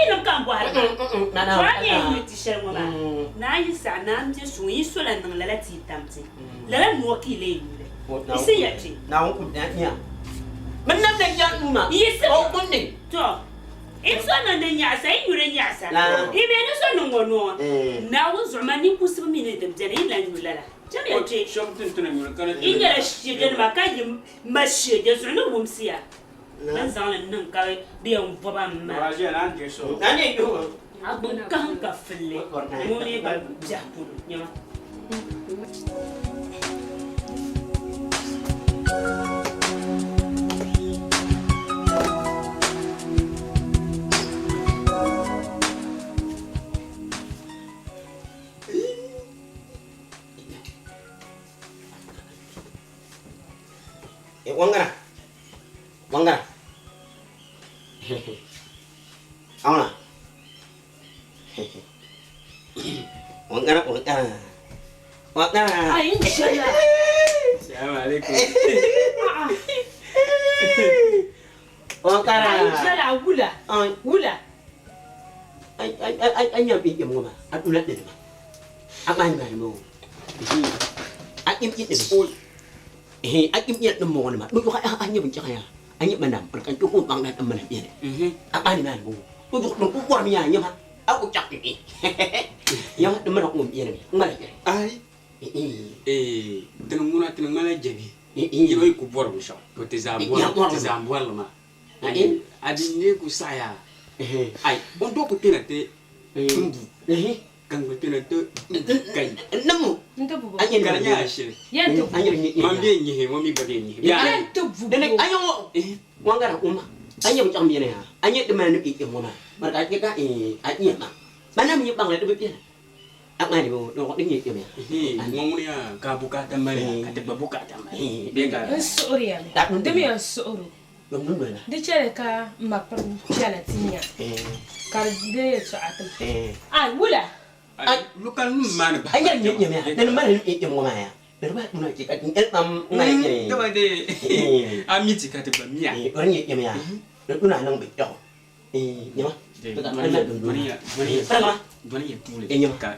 Ino kangwa na wani tisha ngoma na isa na mje suyi sola nang lala ti tamti lala nuoki le yule isi yati na on kunya menam de yan uma isi o kunni to inso na de nyasa yure nyasa ibe no so no ngono na wo zuma ni kusibu mine de jere ila yulala jere yati shom tuntuna mi kana ingara shi de ma kan yi mashi de so no bumsiya nan zan nan ka biyan voba ma waje nan je so nani do abun kan ka fille mo ne ba japun nyama wangara wangara Auna. Wangara. ai inshallah assalamu alaikum Wangara. inshallah gula gula Anh nhầm bị điểm của mà anh ulat được mà anh ai mà mua anh im chết được anh im chết nó mua mà đôi lúc anh nhầm chắc hay anh nhầm mà nằm cái chỗ không bằng đặt mà làm gì này anh ai mà mua đôi lúc nó cũng qua nhà nhưng mà anh cũng chắc đi nhưng mà nó ngủ gì này không phải ai tenung mala jabi yoy ku bor mu shaw to tizambwa lama adi ne ku saya ai on do ku penate tumbu kan ku penate kai namu ntabu anh nhìn kana nhà nya shi yantu anh nhìn mambe nyi mo mi bade nyi ya tubu đây này anh wangara anh nhầm trong gì này hả anh nhớ mà nó bị điểm của mà cái anh nhầm mà bạn nào nhầm bằng lại tôi biết anh ai đi đâu có đứng gì kiểu này ngomnya ka buka tamale ka teba buka tamale bega sorry Đặt luôn demi an soro đúng đúng rồi de chere ka ma par chala tinya kar de so atam ai wula ai lukan man ba anh nhận nhầm này nên mà nó nhầm của mày à nên mà nó chỉ cần ít năm ngày này to de amiti ka teba mia nó nhầm à nó là năng bị trò nhầm de anh nhận đúng đúng Doni ya tule nhầm ka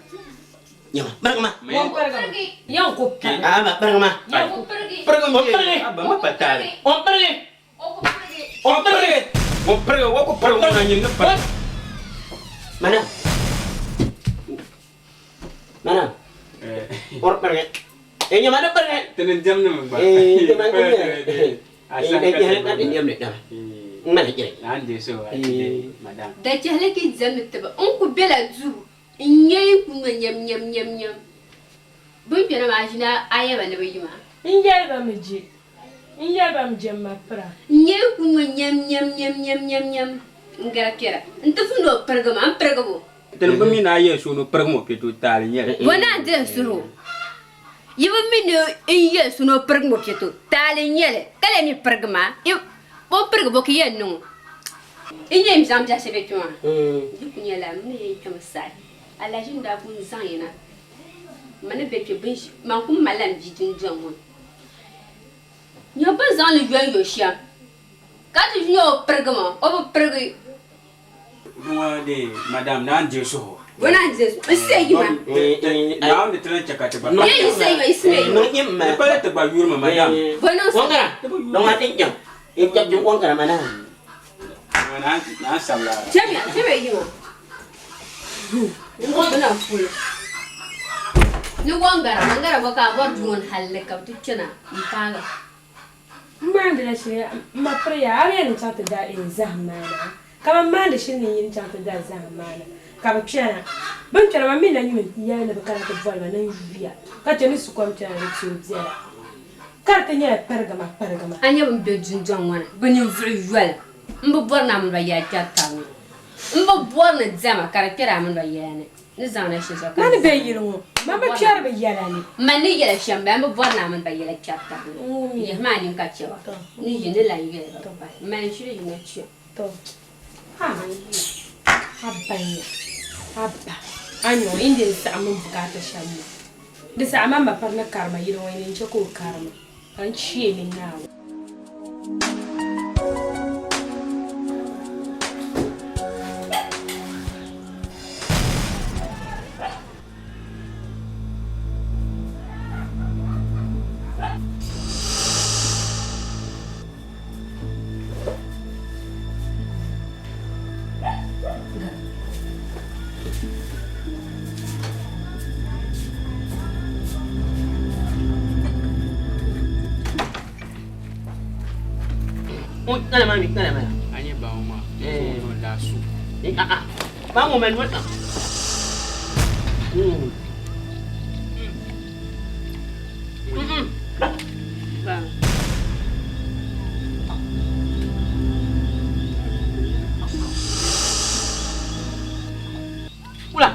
nhầm mà won parga yan ko pi à mà mà yan ko pergi pergi aba ma patale pergi o pergi wo ko pergi na nyin na pa mana orang pergi nhầm mana pergi tenen jam na ba jam na asa ka nanti diam deh dah mana jadi ande so madam da jahle ki zamu taba on ku bela zu nyai ku nyam bun pera ma jina ayaba ne bayima injal ba mje ma pra nyai ku nyam ngara kera nta fundo perga bo tenen ba mi na ye so no pergi mo peto tali nya wana de suru yiba min ye suno perga mo keto tali nyele kala mi perga ma bo perga bo ki yennu inye mi zam ja sebe tuma ku nyela mi ye tuma sai ala jinda kun zan yana mana be ke bin man kun malam jijin janwo nyo ba zan le yuen yo shia ka tu nyo pergama o bo pergi no de madam nan je so wana jesu sai yi ma na on de tenen chaka teba ye sai yi sai nó nhầm mà pa ta ba yurma madam wana uang cara dong mati jam jam jam uang cara mana na samla chebe yi ma ngo bana ful ni wangara baka bor duon halle ka tu chana ipanga mande la shi ma pra ya ari ni chata da in zamana kama mande shi ni yin chata da zamana kama chana ban chana ma mina nyime ya na bakara to volva na yuvia ka tani su kom chana ni chuzia karta nya pergama anya bum be junjon wana bani vri yual mbo borna mun ba ya chata mbo borna zama kara kera mun ba yana ni zana shi so mani be yiro ma ba kyar be yala ni mani yela shamba mbo borna mun ba yela chata ni ma ni ka chewa ni yene la yela to ba man shi ni chi to ha abba anyo inde sa mun bukata shamu da sa amma ba farna karma yiro wani ce ko karma an ciye min nawo Nana mami, nana mami. Anye ba uma. No la su. Ba mo men wata. Ba. Ula.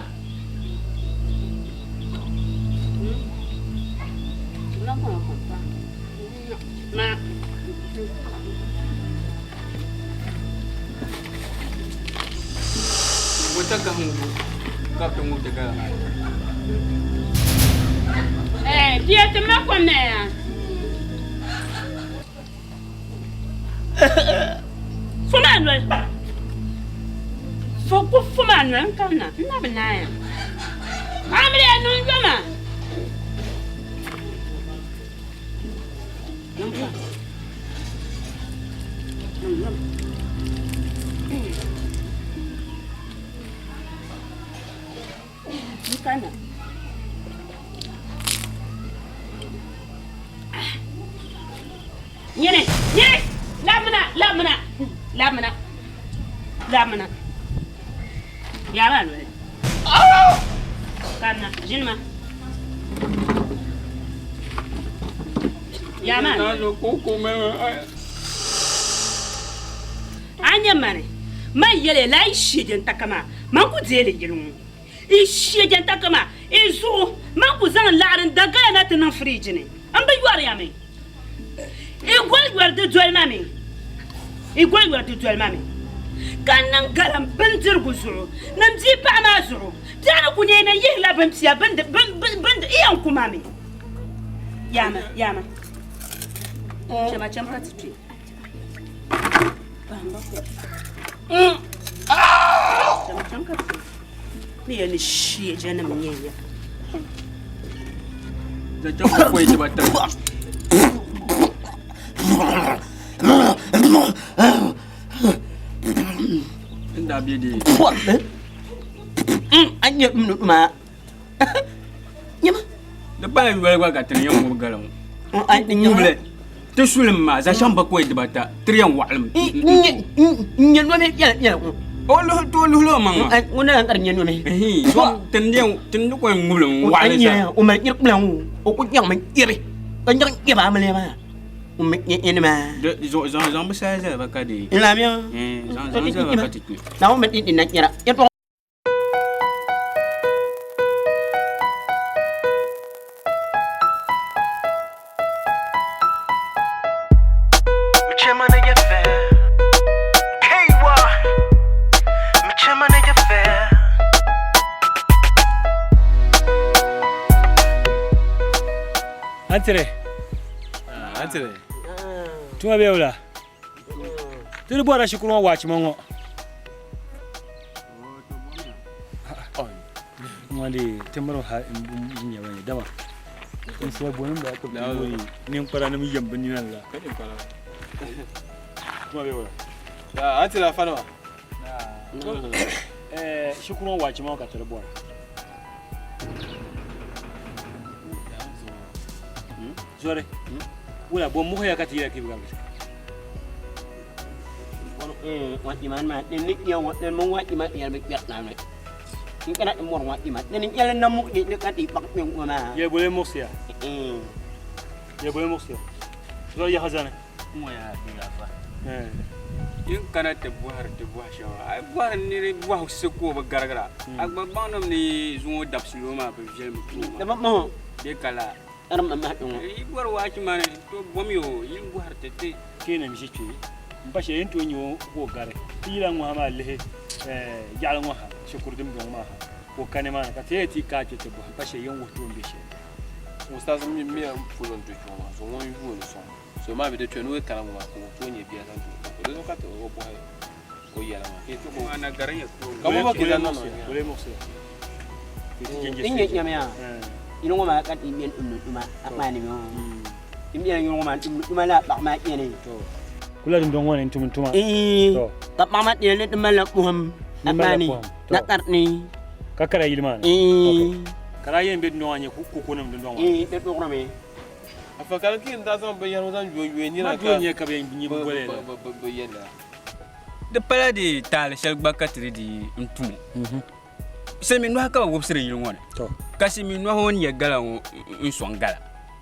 Wala ko pa. Ma. Wata ka hungu. Ka to mu daga. Dia te ma ko ne ya. Fuman we. Foku fuman we kana. Na bana ya. Amri anu ngama. Kana. Nyene, lamana. Ya ba no. Kana, jinma. Ya ma. Na zo ko me. Anya mane. Man yele la ishije ntakama. Man ku dele yelun. Ishije ntakama. Izu man ku zan laaren daga na tanan fridge ne. An ba yuar ya me. Igwal de duel mami. Kanan garam bandir guzuru. Namji pa ma zuru. Tana ku ne na yihla ban tiya band iyan ku mami. Yama. Chama titi. Chama. Ni ya ni shi jana mnyenya. Da jama ko yi ba ta. Inda bi di. Anya ma. Nyama. Da ba yi wala ga tan yan mu galam. Ai din Nyuble. To sulim ma za shamba ko yi ba ta. Triyan wa'lam. Nyen no me ya. O lo manga. Ai ngona an tar nyen no me. So ten ko ngulum wa'lam sa. O me ir plan o ku yang me ire. Kan yang ke ba male ma. O me nyen ma. De zon ba sa ba ka di. Ila mi. Zon ba ka ti. Na o me din na nyara. Ya to Antire. Tuma be wala. Tiri bora shi kuma wachi mango. Ngali temaro ha nya wani dama. Kun sai bonin da ko ni para na mi yamba ni nan la. Kadin para. Tuma be wala. Ya antire fa no. Shi kuma wachi mango ka tiri bora. Zore. Wala bom mo ya kati ya kibuga. wati man ma den nik yo den mo wati ma ya be yak na me ni kana mo wati ma den yalla na mo ni kati pak mi ma ya boleh mosia ya boleh mosia zo ya hazana Mo ya di apa in kana te buhar shawa ai buhar ni buhar seko ba garagara agba banam ni zuwo dapsilo ma be jelm da mo be kala aram ma dum buhar wati man to bomyo yin buhar tete kene mi shichi mbashe ento nyo go gare tira ngwa ma lehe jala ngwa ha shukurdim do ma ha ko kane ma ka teti ka te bo mbashe yen wo to mbeshe ustaz mi fulon to choma so won yu no so ma be de twenu kala ngwa ko to nye bia san to do ka to go bo ko yala ma ke to ko ana garan ya to ka mo ba kila no boleh mosia inye nyame ya ino ngoma ka ti bien dum ma ni mo imbe ngoma dum la ba ma yene to kula dum don wona tuma to ta mama ni le dum la muham amani na tarni kakara yilman kara yen be no anya ku kunum do no be do no me afa kan kin da zan bayyana zan juyo ni na ka ka be ni bole bayyana de pala di tal shel bakatri di ntum se mi no haka wo sire yiri wona to kasi mi no hon ye gala on swangala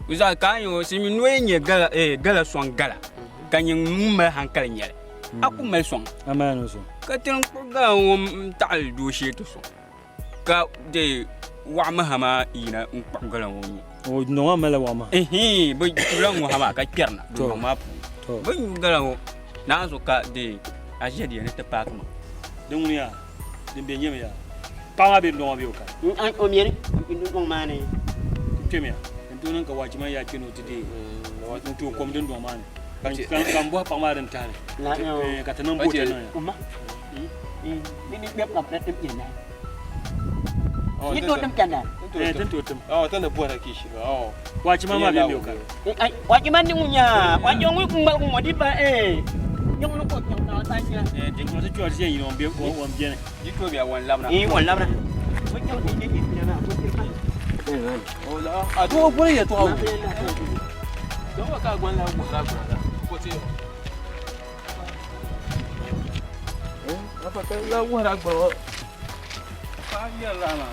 uza ka yo se mi no ye gala gala swangala kanyin mumma hankal nyele aku mel swang amano so ka tin ko ga on tal do she to so ka de wa mahama ina ngala woni o no mala wa ma bo tulang hama ka pierna do ma to bo ngala wo na so ka de aje de ne te pak ma dungunya dimbe nyeme ya pa be no be o ka an o miere ndon mane kemia ntunan ka wajima ya kino tide ntu kom den do mane kan bo pa ma den tane ka tanan bo tane umma ni beb ngap na tem ina ni do dem kana tentu tem tana bo ra kishi wajima ma be o ka ai wajima ni munya wajong wi kumbal ko modi ba nyong no ko nyong na ta nya jeng ma to jor je yino be o bien jito be wan labna wan labna ko nyong ni ni na ko tirpa ola a to bo ya to awu do ka gwan la mo ra ko ti apa ka la mo ra ko pa ya la ma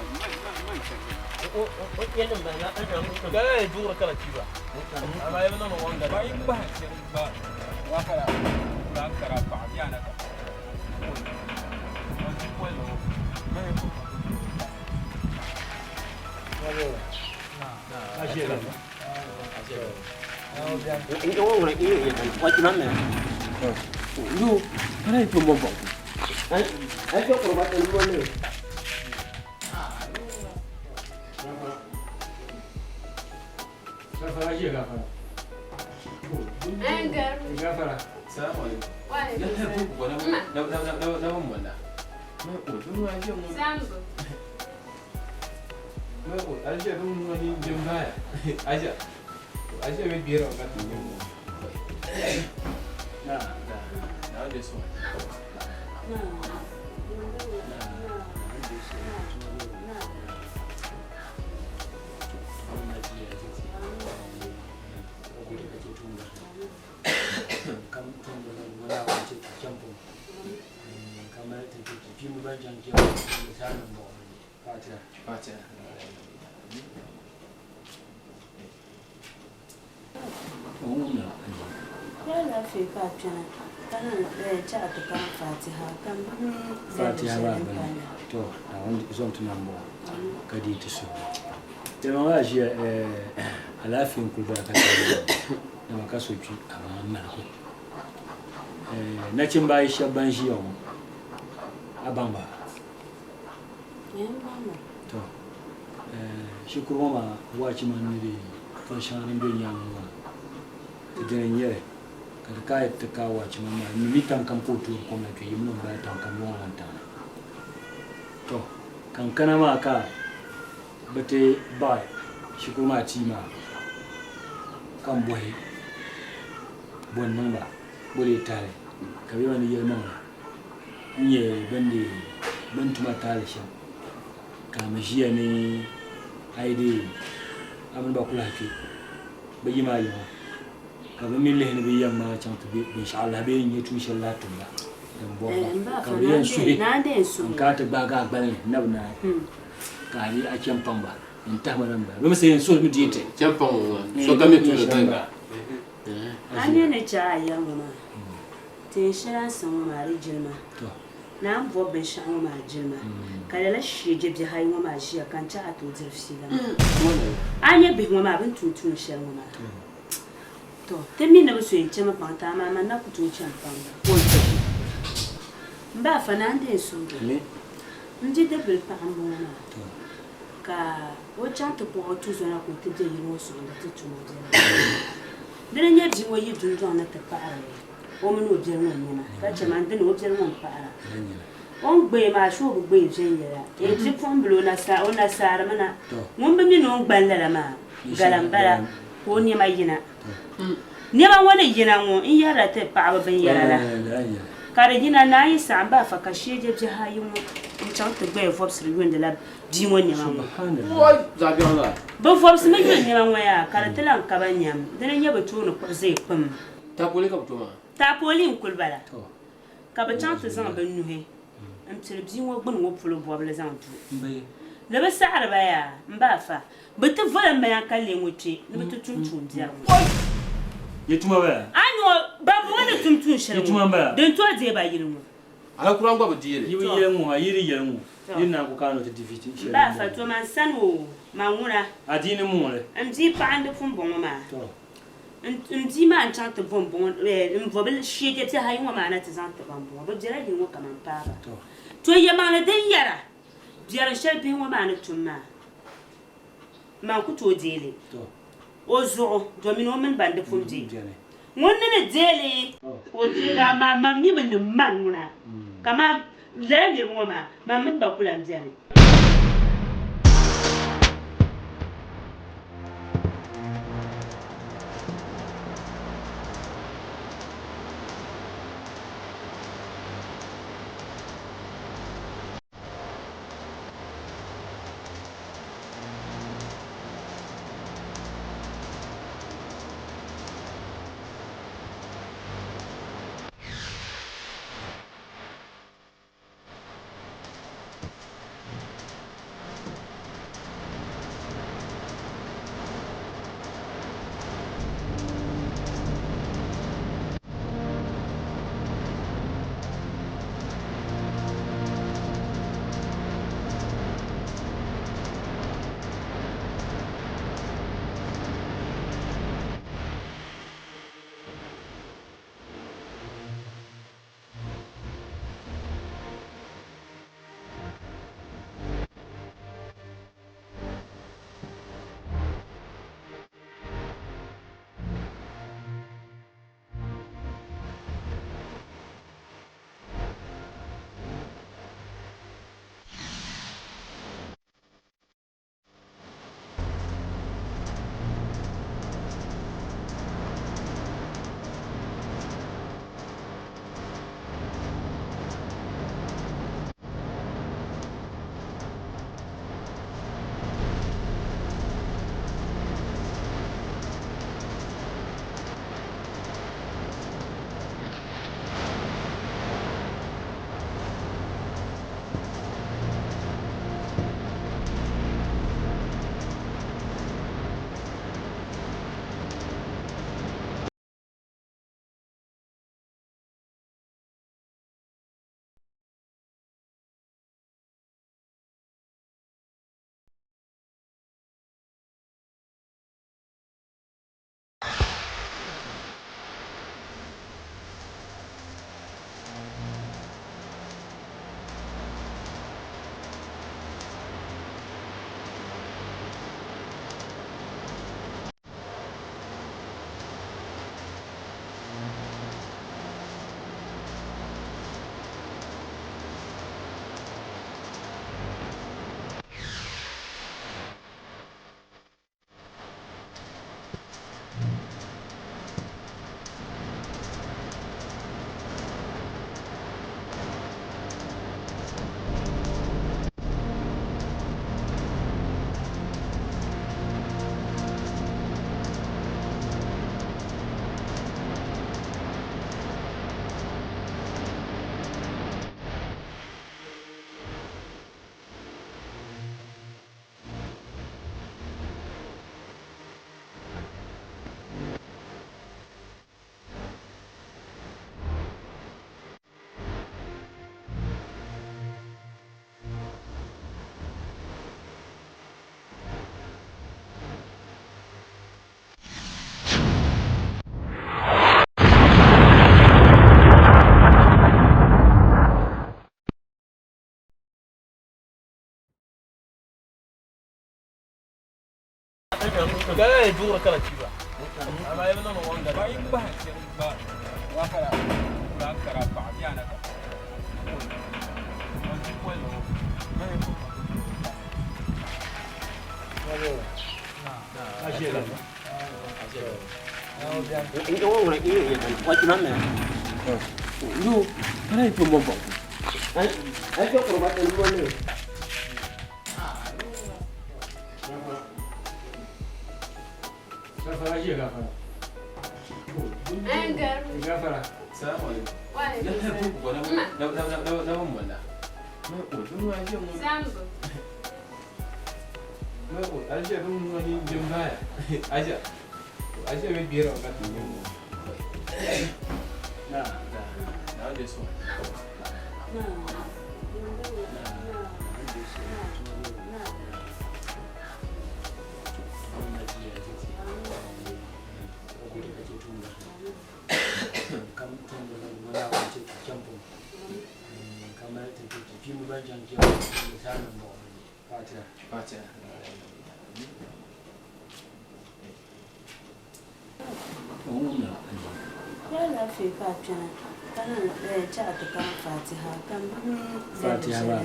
o yen ba la ana ga ya dura kala ci ba amma ya no wanga ba in ba wa kala kara pa ya na ka aja me biar orang tu nah this one Yala fi Fatiha kana ci a tukan Fatiha kan Fatiha ba to da wanda zon tunan mu kadi ta so jama'a wa shi alafin ku ba ka da maka soki a mamman ku na cin bai shabban shi yau aban ba to shi kuma ma waci man ne to shanin bin yamuwa idan yare kada ka yi ta kawo ci mamma ni tan kan kotu ko na ke yimno ba tan kan wannan ta to kankana ma ka bate ba shi kuma ci ma kan boye bonnan ba bore tare ka yi wani yema nye bande bantuma tare shi ka mashiya ne aide abin ba kula ke bayi ma yi kabe min lehne be yamma chantu be inshallah be nyi tu inshallah tumba dan bo ka be su ka ta ba ga balen nabna ka yi a can pamba in ta manan ba be sai so mi diete can pamba so ga mi tu da anya ne cha ya mama te shira san ma ri jilma to na bo be sha ma jilma kala la shi je bi hay ma shi kan cha a to zirfi la anya be ma bin tutun shi ma to temi na so yin chema panta mama na kutu champanga wonto mba fanande so ni ndi de bel pa amona to ka wo chanto po tu zo na ko te je yimo so na te tu mo de nya ji wo yi dun zo na te pa ara o mo no je won ni na ka chema ndi no je won pa ara on gbe ma sho bu gbe je yera e ji pon blo na sa ona sa ara mana mon be mi no gban la ma galambara ko ni ma yina ni ba wani yina ngo in yara te pa ba ban yara la Karagina na yi samba fa ka sheje bi ha yi mu in chan te gbe vobs riwen de la bi won ne ma Wai zabi Allah. ba vobs me gbe ne ma ya karatelan ka ban yam dana nya ba tuno ko zai pum Ta poli ka butuma. ta poli in kulbala ka ba chan te zan ban nuhe am tir bi wo gbon wo pulo bo bla zan tu le ba sa arba ya mba fa ba te vola ma ya kalle ngote ne ba tu tun tun dia Yetuma ba. anyo ba bo ne tun tun shiri Yetuma ba. den to je ba yiru Ala kuran gba budi Yiwi yele. yengu ayiri yengu. Yina ko kano te defeat. ba fa to man sanu ma ngura Adini mu le. ndi pa ande fun bon ma To. ndi ma an chante bon bon vobel shege te hayi wa ma na te zante bon bon ba jira di wo kaman pa ba to ye ma na den yara jira shelpi wa ma na tumma ma ku to dele To. ozo domino men bande fun di wonne ne dele o jira ma mi ben manguna kama lele wo ma men ba kula ndiyane Kala ya dura kala ci ba. Amma ya zama wanda ba in ba ba. Wa kala ba kara ba ya na ka. Wani kwelo. Mai ko. Walo. Na. Ajela. Ajela. Ini orang ini ya kan. Wajib mana? No, can I put more bomb? I don't know what the money. Anger. Fatiha ba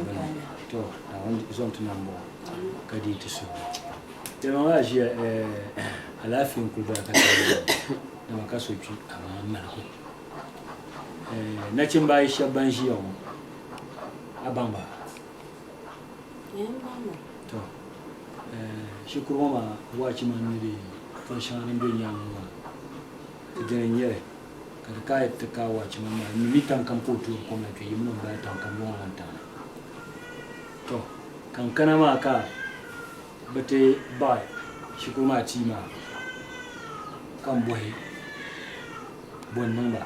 to na wanda zon tunan mu kadi ta so da ma shi alafin ku da ka da maka so ki amma ko na cin bai shabban shi yau aban ba to shi kuma ma waci man ne fashanin dunya mu da yare kada ka ta kawo ci mamma mi tan kan ko to ko na ke yimno ba tan kan bon lanta to kan kana ma ka bate ba shi kuma ci ma kan boye bon nan ba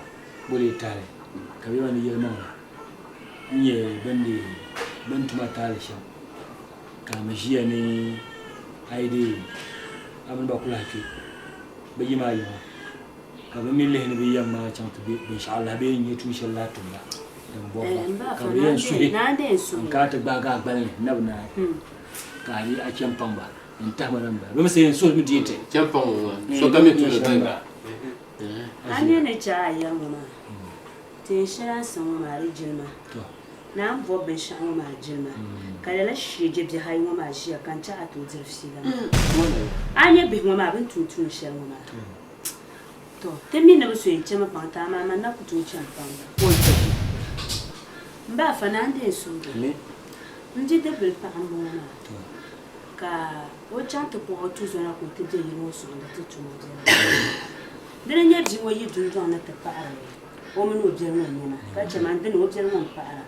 bole tare ka bi wani yelma nye bande ban tuma tare shi ka majiya ne aide abin ba kula ke bai ma yi kaba min lehni bi yamma chantu bi inshallah be nyi tu inshallah tumba dan bo ka bi yan su ka ta ba ga gbal ne nabna ka ri a champan ba in ta manan ba be sai so mi diete champan so ka mi tu da ga anya ne cha ya mama te shara san ma ri jilma to na bo ben sha ma jilma kala la shi je bi hay ma shi kan ta to zirfi da anya bi ma bin tutun shi ma to temi na so yin chema panta mama na kutu champanga mba fanande so le ndi de bel pa mbona ka o chanta ko otu zo na ko tede yi no so nda tutu mo de dere nya bi wo yi dun do na te pa ara o mo no je no nyina ka chema ndi no je no pa ara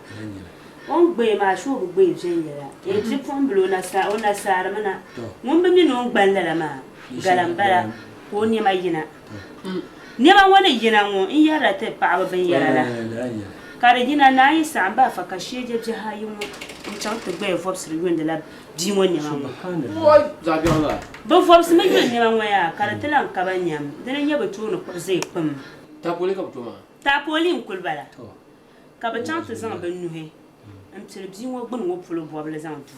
on gbe ma sho bu gbe je yera e ti pon blo na sa ona sara mana mon be mi no gballa la ma galambara ko ni ma yina nema wani yina ngo in yara ta pa ban yara la kare yina na yi sa ba fa ka sheje je hayi mu in chan ta gbe fops riwen de la di mo nema ngo za bi on la bo fops me yo nema ngo ya kare tilan ka ban yam dene nya batu no ko zai pum ta poli ka to ma ta poli in kulbala ka ba chan ta zan ban nuhe am tir di ngo gbon ngo pulo bo bla zan tu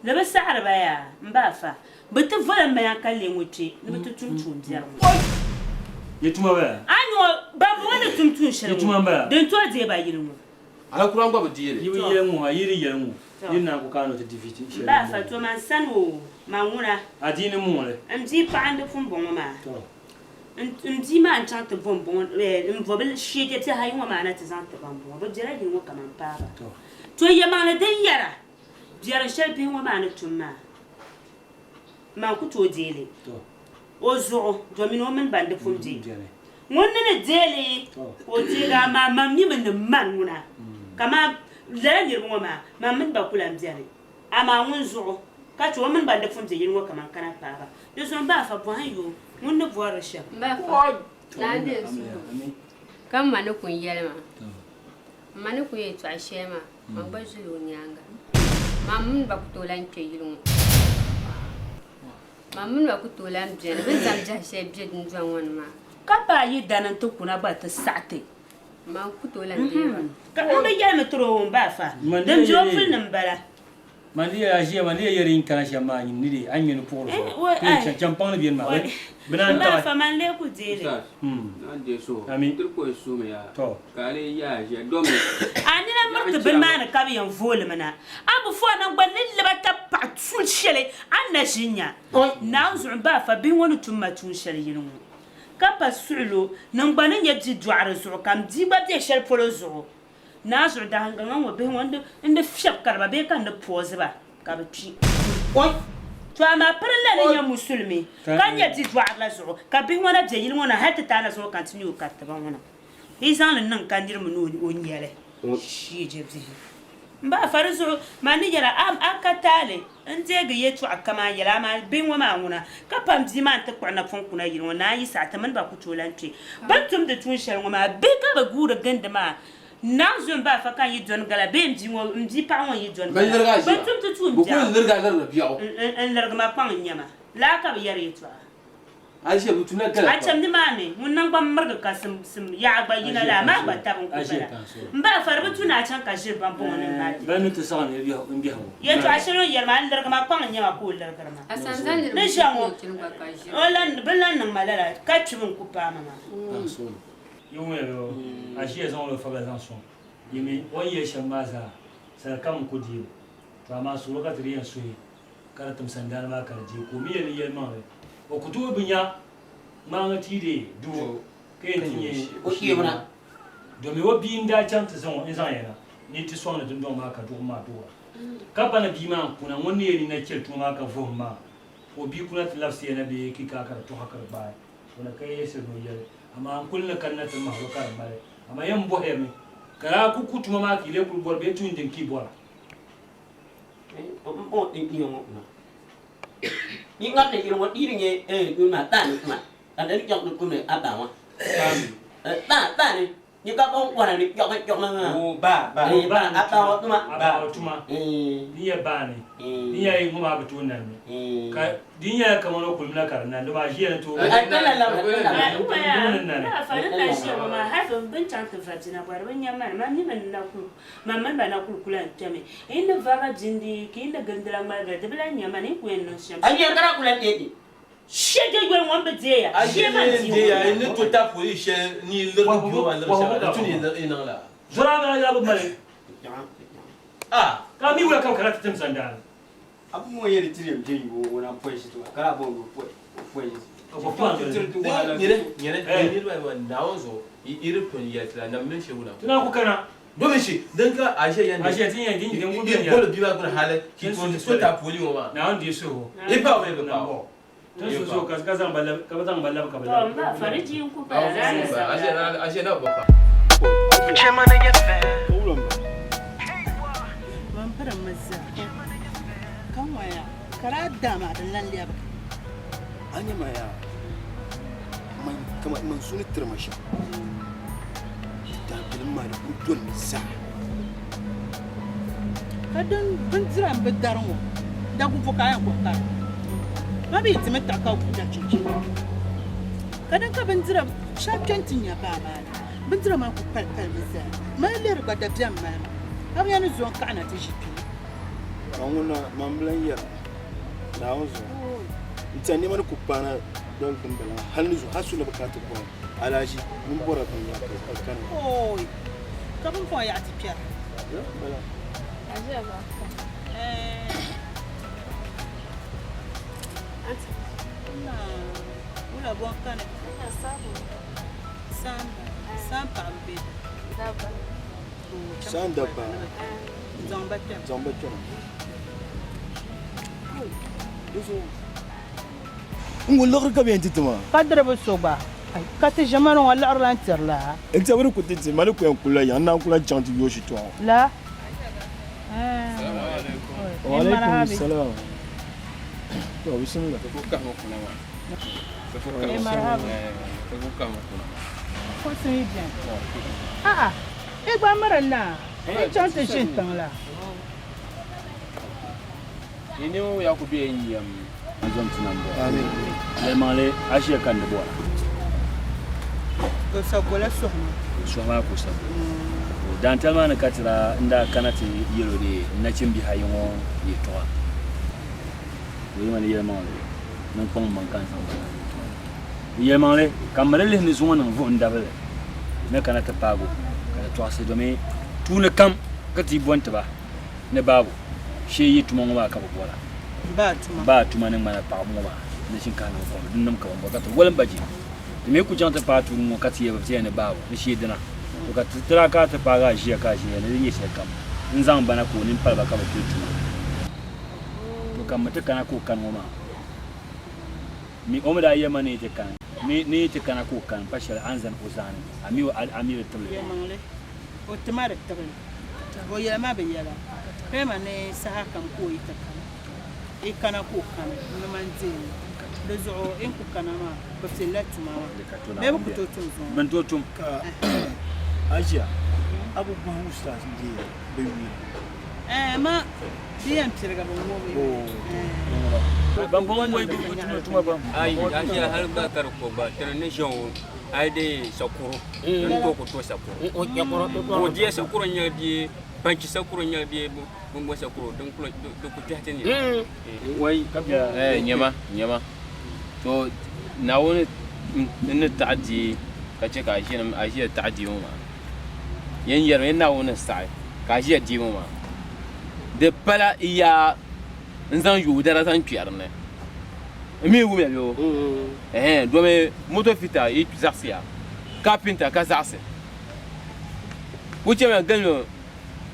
le ba sa arba ya mba fa bata vola me ya kalle ngote ne bata tuntun dia yetuma ba anyo ba wona tuntun shire yetuma ba den to je ba yiru ala kuran ba diye yiwi yemu ayiri yemu yina ko kano to diviti ba fa to man sanu manguna adini mu le amji pa ande fun bon ma to amji ma chante bon bon mvobel shege te hayi ma na te zante bon bon ba jira din wo kaman pa ba to yema na den yara biara shelpi wo ma na tumma ma ku to dele to ozo domino men bande fumji wonne ne dele o diga ma mi men manguna kama la ni mo ma men ba kula mjare ama wonzo ka to men bande fumji yin wo kama kana pa ba de zon ba fa bo hayo wonne bo rasha ba fa na de su kam ma no kun yelma ma no ku ye to ashema ma ba zulu nyanga ma mun ba ku to lan ke yiru mamun ba ku to lan je ben zam ja she bje din zan won ma ka ba yi danan to kuna ba ta sate ma ku to lan de ba ka be ya metro ba fa dem jo ful nan bara mandi ya je mandi ya yerin kana shama ni de an yi pour so champagne bien ma benan ta fa man le ku dele nan de so dir ko so me ya kare ya je do me ani na marta ben ma na ka bi yan vol mana abu fo nan gban lille ba ta pa tun shele an na jinya na zu ba fa bin wani tun ma tun shele yin kapa sulo nangba ne nyɛ di dɔɣiri zuɣu kam di gba be shɛli polo zuɣu naa zuɣu da hanga ŋan wa bihi ŋɔ ndi fiɛbi kariba bee ka ndi pɔɔziba ka bi kpi to ama pirila ni nyɛ musulmi ka nyɛ di dɔɣiri la zuɣu ka bihi ŋɔ na be yili ŋɔ na hali ti taa na zuɣu kantini o karitiba ŋɔ na yi zaŋli niŋ ka nirimi ni o nyɛli shiije bihi mba fari zuɣu ma ni yɛla a ka taali n deegi yɛtɔɣa kama yɛla ama bihi ŋɔ maa ŋuna ka pam bia maa n ti kpuɣi napɔŋ kuna yili ŋɔ naa yi sa ti mini ba ku toolan kpe ban tumdi tuun shɛli ŋɔ maa bihi ka bi guuri gindi maa nan zo n ba fa kan yi dɔni gala bee n bi paɣa ŋɔ yi dɔni gala ban tumdi tuun biɛɣu n lirigi ma kpaŋ n nyɛma laa ka bi yɛri yɛtɔɣa a chɛmdi maa ni ŋun nan gba mirigi ka sim yaɣa gba yina la maa gba tabi n ku bala n ba fari bi tu naa chaŋ ka ʒiri ban bɔŋɔ ni maa yɛtɔɣa shɛli o yɛri maa n lirigi ma kpaŋ n nyɛma ka o lirigiri ma ni ʒɛ ŋɔ bi lan niŋ ma lala ka kpibi n ku paama maa Yo, ashi ya zongo faga zanson. Yemi oye shamaza sarkam kudi. Tama suru ka triyan sui. Kara tum sandan ma karji ko mi yeli yel ma. O kutu binya ma ngati de du ke tinye o yebra do mi wo bi nda cham te zongo izan yana. Ni ti sona dun do ma ka du ma do. Ka bana bi ma kuna woni yeli na kel tu ma ka vo ma. O bi kuna tlafsi yana be ki ka kar to hakar ba. Wala kai yesu no yel amma an kulle kannatul mahlukar mare amma yan bohe mi kara ku kutuma ma ki le kul bor be tun din ki bora o din ki ngo na ni ngat ne ngo di ni ku ma ta ni ma ta ni jok ku ne a ba wa ta ni ni ka bong kwa ni jok na ba a ta wa tuma ni ya ba ni ya yi ngoma batun nan ka din ya kama no kulmina karna do ma jiya to na fa na shi ma ha don bin chan ta fatina bar ban yamma ma ni man na ku ma man ba na kulkulan tame inda vaga jindi ki inda gandala ma ga da bilan yamma ni ku en no sham ai ya kara kulan de shege gwen wan be je ya she ma ti ya ni to ta po she ni le bio ba le sha tu ni ina la zura ga ya bu male ka mi wala ka kara tim sandan abu mo yeri tiri je yi wo na po shi to kara bo po yi ko pa ni ba na onzo iri pon ya tla na men she wala tuna ku kana domin shi dan ka ashe yan ashe tin yan din din ku ya ko bi ba kun hale ki to ta poli mo ma na on di so e pa we ba to so ka zan balla ka zan balla ka to ba fariji ku ba ashe na ba fa chema na ya fa ban fara mazza kan waya kara dama da lan liya anya maya man kama man suni tirmasha da bilma da kudon sa kadan ban zira ba darmo da ku foka ya ko ka ba bi timi ta ka ku da cici kadan ka ban zira shafkentin ya ba ba ban zira ma ku falfal bizza ma ler ba da biyan ma har yana zuwa kana ta jipi kanguna mamblan ya na onzo ntani man ku pana don kun bala hannu zu hasu na bakatu ko alaji mun bora kan ya kan oi ka ban fa ya ti pier bala aje ba na wala bon kana samba ambe daba sanda ba zamba kyan ngul lokr ka bien tituma kadra ba soba ay kati jamano wala arlan terla ekta wuri ku titse mali ku yankula ya na kula janti yoshi to la wa alaikum salam to bismillah ko ka mo kuna ma ko ka marhaba ko ka mo kuna ko c'est bien e ba marana e chante shintan la ini o ya ku bi yam azam tinambo amin le male ashi kan de bola ko sagola sohna ma ku sa dan talma na katira inda kanati yelo de na cimbi hayongo yi to man yel male nan pon man kan san yel male kamare le ni zuma nan vo ndabale me kanata pago kada to ase do me tuna kam kati bonta ba ne babu she yi tuma ma ka bola ba tuma ne mana pa mo ma ne shin kan ko dun nam ka bo ka to wolan baji me ku janta patu mo kati ya bafti ne bawo ni shi dina to ka tira ka ta fara shi ka shi ne ni shi kam in zan bana ko nin palba ka ba ke tu to kam mata kana ko kan ma mi o da yema ne te kan ni te kana ko kan fashal anzan uzani ami tabli o tamare tabli o yela ma be yela pema ne saha kan ko ita kan e kana ko kan no manzini lezo en ku kana ma bafti latu ma me ba ku to tum ban to tum ka ajiya abubuwan ustaz je bayi ma diyan tirga ban mo ban bon moy bi tuma ba ai ajiya har ba tar ko ba tana jon ai de sakuru to ko to sakuru o ya ko je sakuru nya di banki sakuru nya di bon mo sakuru don ko do ko tahte ni wai kabya nyama to na wani in ta'addi kace ka shi a shi ta'addi mu ma yan yar yan na wani sai ka shi di mu ma de pala iya nzan yu dara san kiyar ne mi wu me yo do me moto fita e zaxia kapinta ka zaxe wuce me ganyo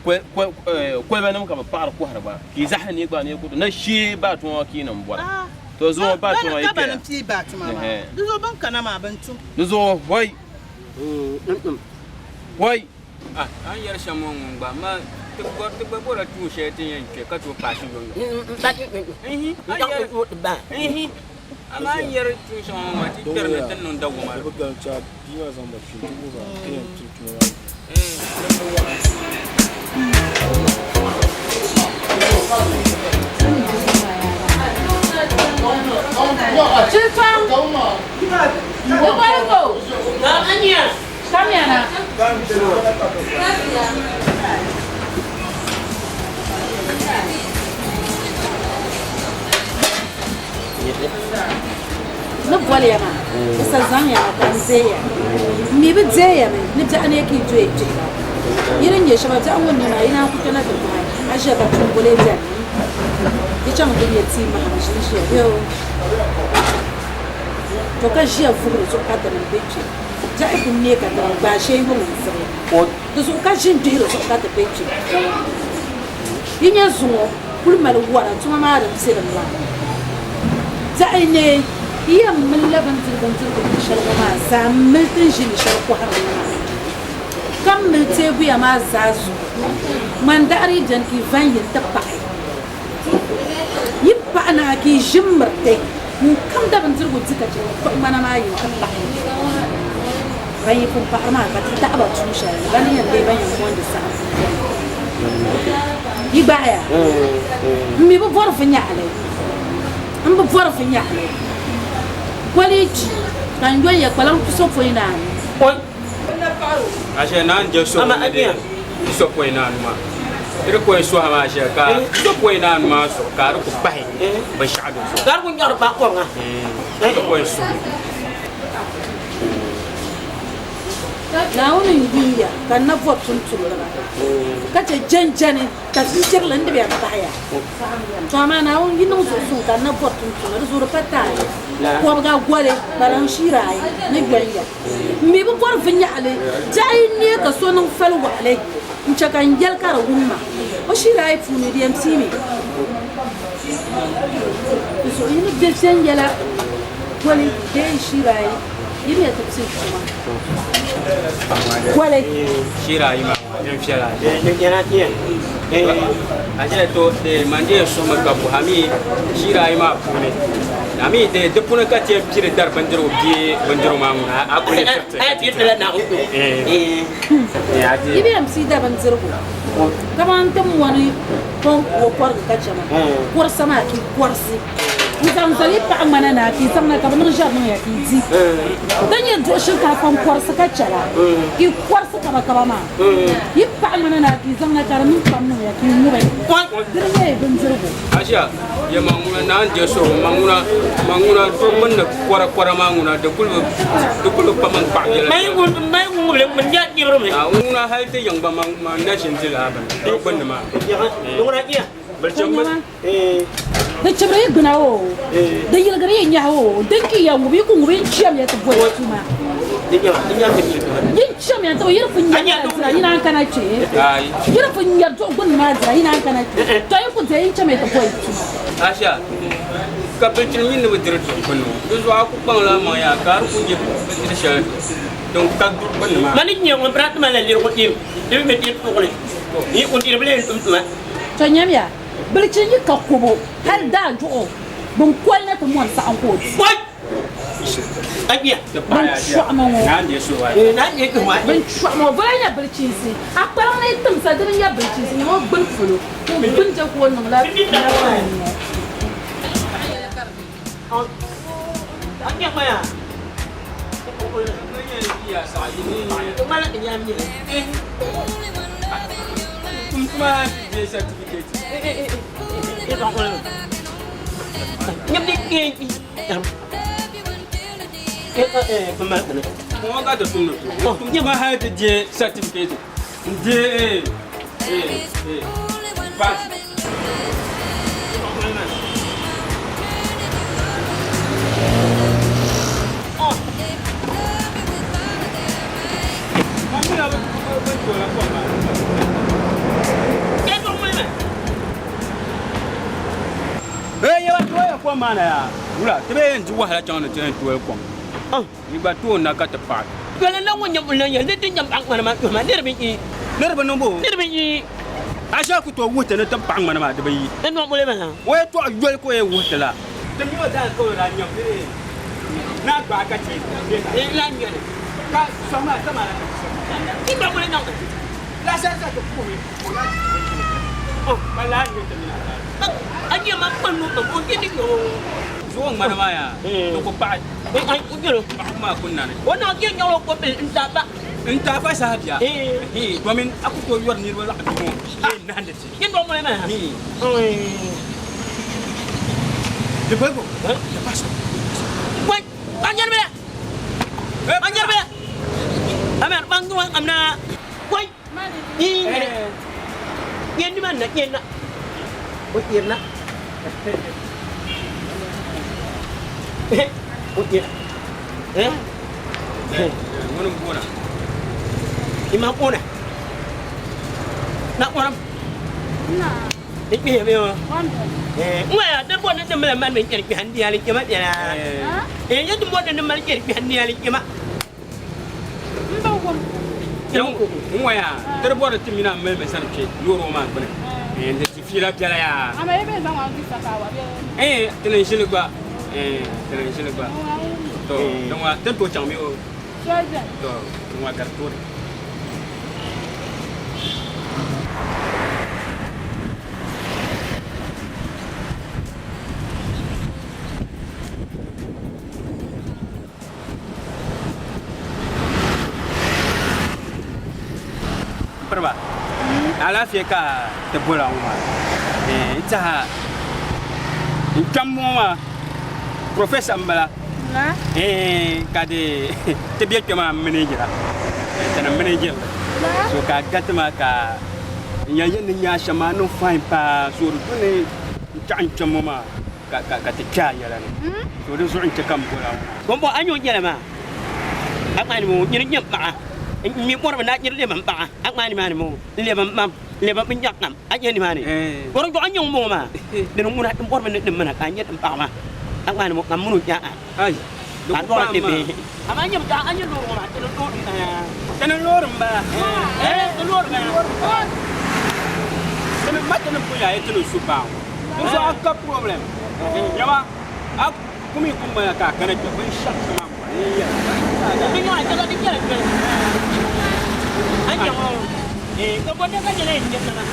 ko ba nam ka ba par ko harba ki zahani ba ne ko na shi ba to ki nan bora to zo ba to ai ka ba ti ba ti mama zo ban kana ma bantu zo wai wai an yar shamon ba ma tubba bora tu she tin yanke ka to fashi gon ama an yar tu shamon ma ti kar ne tan non dawo ma buga cha biya zan ba shi tubu ba yin tutu No vale ya ma. Essa zanya ta zeya. Mi bi zeya me, ni ta ne yake joye je. Irin ya shaba ta wannan ma ina ku tana da kuma. Ashe ba tun gole ja. Ita mu ya ti ma shi shi yo. To kan shi ya furu so ka da nan beje. Ja ai kun ne ka da ba shi mu mun sai. Ko da so ka shin diro so ka da beje. Yinya zuwa kulmal wara tuma ma da sai da ba. Ja ai ne iya mun laban zirgan sharwa ma samun tin shi ne sharku har ma kan mun tebu ya ma zazu man dari jan ki vanyin ta ba yi ba na ki jimmarte mun kan da ban zirgu zika ce ko mana ma yi kan ba bai kun ba ma ka ta ba tushe ban yan dai ban yan wanda sa yi ba ya mi bu vorfin ya alai an bu vorfin ya alai quality kan yo ya kwalan kuso foi na oi ashe nan je so ama adia so foi na ma ire ko so ha ma ashe ka so foi na ma so ka ru ku bai ba shadu so gar ku nyar ba ko nga ko so na wani biya kan na vot sun tsura ka ce janjane ta sir lan da biya ta haya to ma na wani yin so sun kan na vot sun tsura da zuru fata ko ga gwale baran shirai ne gwanya me bu por finya ale jai ne ka so nan fal wale in ce kan yal kara gumma o shirai fu ne dm simi so yin da sen yala gwale dai shirai yin ya tafsir kuma kwale shirai ma yan fiala yana tiya ajele to de manje so ma ka bu hami shirai ma pune ami de depuna ka tie pire dar bandiro bi bandiro ma nguna akule pire na ibi am si da bandiro kaman tam wani kon ko por ka chama por sama ki porsi Então, ali para manana aqui, estamos na cama, não já não é aqui. Tenho dois chutes com corça cachara, e corça cava má. E para manana aqui, estamos na cara, não estamos não é aqui, não é. Quando é bem zero. Aja, ya manguna nan dia so manguna to benda kora manguna de kul pamang pak ya. Mai ngule menjat dia bro. Manguna hai te yang ba mang na shin sila ba. To benda ma. Ngura dia. Berjumpa da cibre gbina o da yilgare nya o da ki ya ngubi ku ngubi cham ya to boy tuma yin cham ya to yir fu nya zira ina kana ce yir fu nya to gun ma zira ina kana ce to yi ku zai cham ya to boy tuma Asha ka bincin yin ne bidir kono do zo aku bangla ma ya kar ku je bidir sha donc ka dur ban ma man ni on brat ma la lir ko tim de me tir ko le ni ko tir bele tum tuma to nyam ya bilcin yi ka kubo har da jo bon kwalla to mon sa an ko boy agiya da baya ya na je so wa na je ko wa ben chwa mo ba ya bilcin si akpara na tum sa de ya bilcin si mo bul fulo ko bin je ko no la agiya ma ya ya sa ini mana ke nyam ni kuma je certificate nyam di ke pemal kana mo ga da tunu kuma ha ta je certificate je pas ko mana ya wula tebe en ju wahala chawna ten tuel ko ni ba to na ka ta pa kala na wonya bulan ya le tin jam ang mana ma der bi ni ner ba no bo der bi ni asha ku to wuta na ta pa mana ma da bai en mo le ma we to yol ko e wuta la tem yo da ko la nyam ni na ba ka ce la nyam ka so ma ta ma ki ba mo le na la sa sa to ko mi ba la ni ta mi na aja ma pan mo mo ni ko zuwan mana ma ya to ko ba ai ku jelo ba ma kunna ne wona ke nyolo ko be inta ba sa biya domin aku to yor ni wala abimo na hande ci kin do mo le ma de bego de paso wai anjar be anjar be amer bang do amna wai ni ni man na ni na Utir na. Utir. Mana buona? Ima buona. Nak orang? Nah. Ikut dia. Maya, dia buat dia malam main cari pihan dia lagi mat ya. Dia tu buat dia malam cari pihan dia lagi mat. Yang maya, dia buat dia mina main besar cek, loro mat benar. Dia fila piala ya. Ama ebe za wa bisa ka wa be. Tena shile ba. Tena shile ba. To, dongwa ten to chang mi o. Chaja. To, dongwa kartur. Perba. Ala fieka te bola uma ita jamma professor mbala na kade te biya kama manager tana manager so ka gatma ka ya yin ya shamanu fine pa so dune can jamma ka te kya yala so do so in ta kam bola Kombo anyo nyala ma akmani mo nyi nyam ba mi por bana nyi le ba akmani mani mo le mam le ba pinyak nam aja ni mani orang jo anyong mo ma de no muna por bana dem mana ka nyet ba ma akmani mo kam munu ja ai do pa te be amanya ta anyo lo ma te lo tana lor mba te lor ma tana matana puya e tulu suba so aka problem yawa ak kumi kuma ka kana ke ban shak sama ya ni yo ta ga dikira anyo ko boda ka jele ni na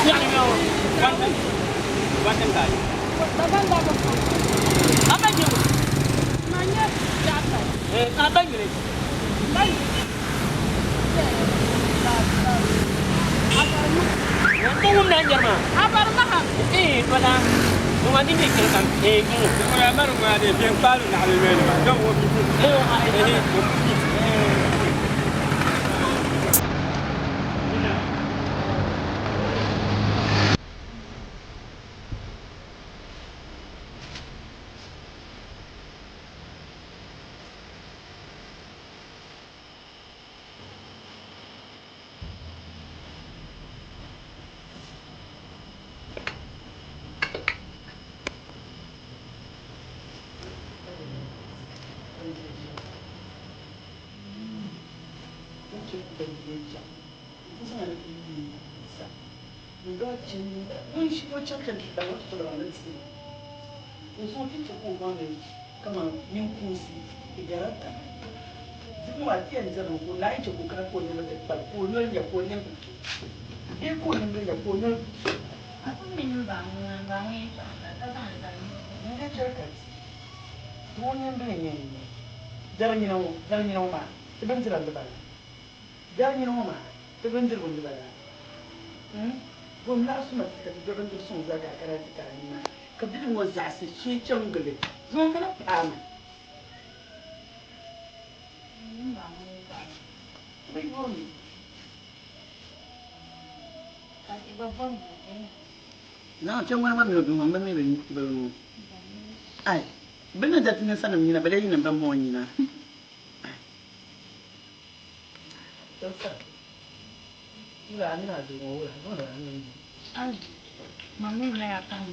ya ni yo wantan kai apa je manya jata apa je dai Tunggu belajar mah. Apa rumah? Pada rumah ini kan. Rumah baru ada yang baru nak ada mana? Jom. beja kusa na yi sa nga chin mun shi ko chan da wato da wannan tsi in so kike ko ba ne kama min kusi igarata duk ma tiyan zaro ko lai ce ko kar ko ne da ba ko ne ya ko ne e ko ne ya ko ne min bang bang ta ta ne cerka dunia bene jarang ni ma teben jiran de bala jarang ni ma teben jiran de bala bom na su ma ka teben de sun za ka kara ta ni ma ka bi mo za su shi changale zon kana pama bai bom ka ti ba bom na changwa ma mi do ma me be ai bena jatine sana mnyina bale yina mbambo nyina sasa ila ni na do wala no na ni ai mami la ya kan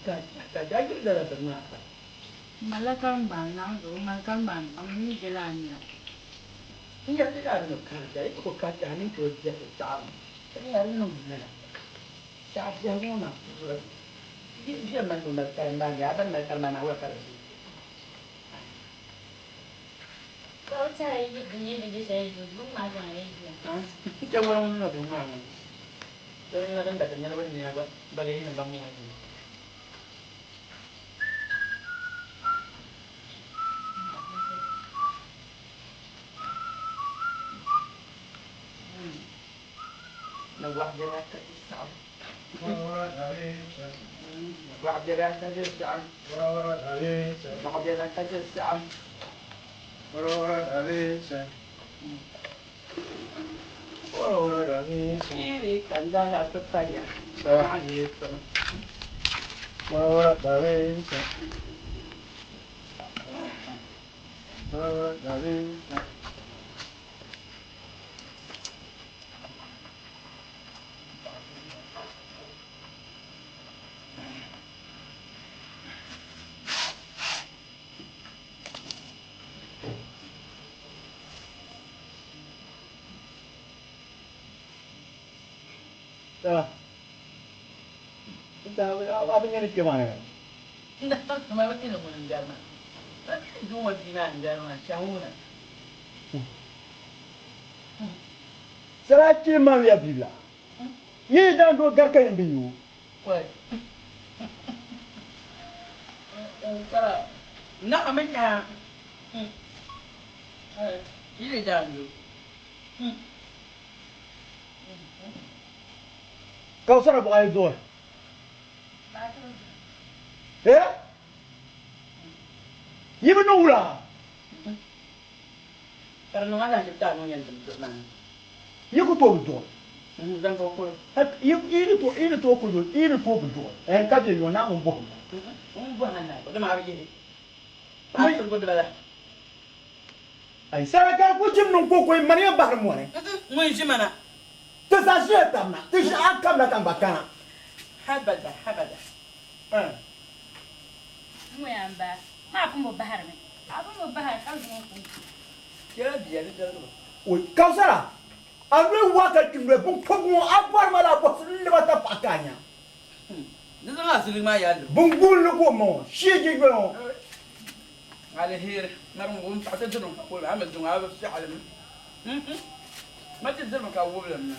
ka jadi da da na malakan bang na do malakan bang ami jalan ya iya tidak ada kan jadi ko ka ni to je ta ni hari no na ta je mo na dia menggunakan bangga dan mereka mana wakar. Kau cari ini saya dulu macam ini. Jangan orang nak dengar. Jadi nak datangnya lepas ni apa? Balik ni bang ni. Nak buat dia nak kisah. وعبد الله تجلس عن وعبد الله تجلس عن ini kandang atau tanya apa yang dia mana? Tak, cuma betul nak mengajar mana. Cuma tina mengajar mana, siapa mana? Serati mana ya bila? Ye dah dua garka yang bingung. Wah. Kalau nak ambilnya, ini dah dulu. Kau sana bukan itu. Eh? Ye benar lah. Karena ada ciptaan yang tentu mana. Ye kau tahu betul. Dan kau pun. Ini tu aku tu, ini tu betul. Kau jadi orang umbuh. Umbuh mana? Kau dah mahu jadi. Pasal kau dah. Ay, sana kan aku jam nunggu kau mana yang bahar mana? Mau isi mana? Tersasih tamna, tersasih kamla kan bakana. Habada. Mu yang bah, apa mau bahar ni? Apa mau bahar kau semua pun. Jadi. Oi, kau sana? Ambil waktu kimbe pun kau apa malah bos lewat pakainya. Ini sangat sering maya. Bungbul lu kau mau, siapa kau? على هير مرمو انت هتدرم اقول عمل دماغ بس على ما تدرم كاول لنا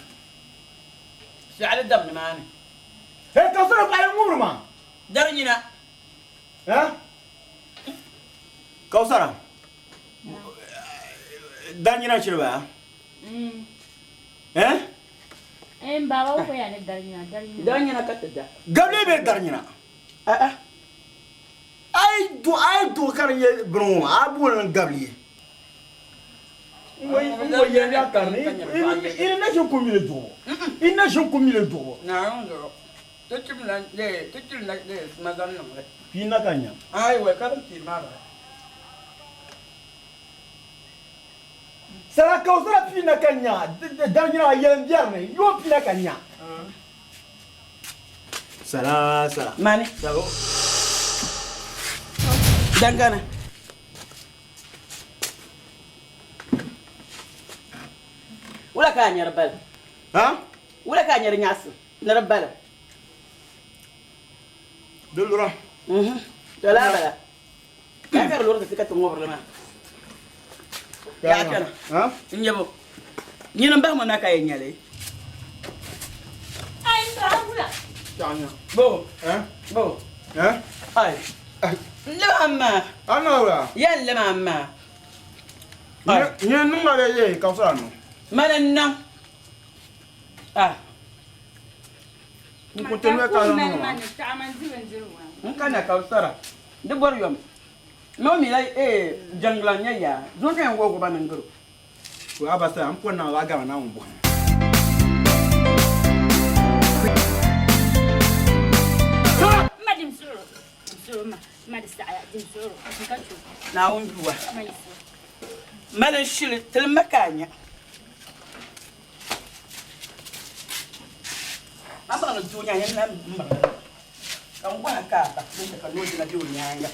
على الدم معانا هيك تصرف على الامور ما درنينا ها كوثر درنينا شنو بقى ها بابا هو يعني درنينا كتدا قبل ايه درنينا ay do karanye bro abu nan gabli moy yenda karni il na je komile do il na je komile do na ndo tetim na de magan no pina kanya ay we karam ti mara sara ka usara pina kanya danyina yem biarne yo pina kanya sara mani saro dangana wula ka nyar bal ha wula ka nyar nyas na bal dolura to la bala ya kar lor da fika to ngobr lama ya kana ha nyebo nyina mba mo na ka yenyale ai sa wula tanya bo bo ai lama ana wala yan lama ni nunga le ye ka usara no manan ko tenu ka no kana ka usara de bor yom no mi lai janglan ya zo kan go go banan garo ko abasa am ko na wa ga na umbo madim suru ma madisaya dim suru kachu na unjuwa malan shiri til makanya aba no dunya yan na mbara kan gwana ka ba mun ka no dina dunya yanga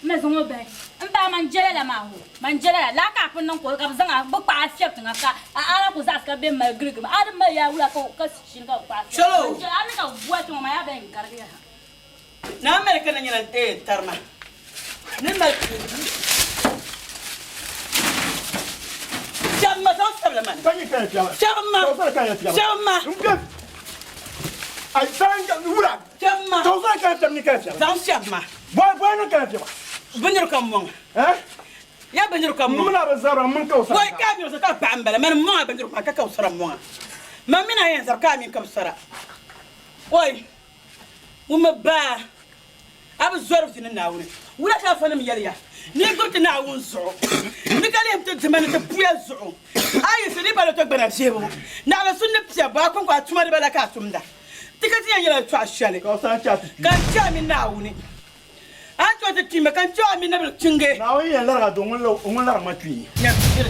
maison au bain mba manjela la maho manjela la ka pun non ko ka zanga bu pa fiat nga ka ala ko zaska be ma grig ma adam ma ya wula ko ka shin ka pa cholo ana ka buatu ma ya ben karbiya na amerika na nyina tarma ne ma jamma don sabla man tani kan ya jamma ai sanga wura jamma to sa kan tamni kan ya dan jamma boy no kan ya banjur kam mon ya banjur kam mon muna bazara mun ka usara boy ka bi ka pa ambala man mo banjur ka usara mon ma mina yen zar ka min kam sara boy uma ba abu zorf tin na wuri wura ta fa nam yalya ni gurti na wun zo ni kalem te zaman te puya zo ayi se ni balo to gbana jebo na la sunne pia ba kon ko atuma de bala ka tumda tikati yan yala to ashale ka sa chat kan cha min na wuni an to te time kan cha min na bil tinge na wi yan lara do ngun lara ma tui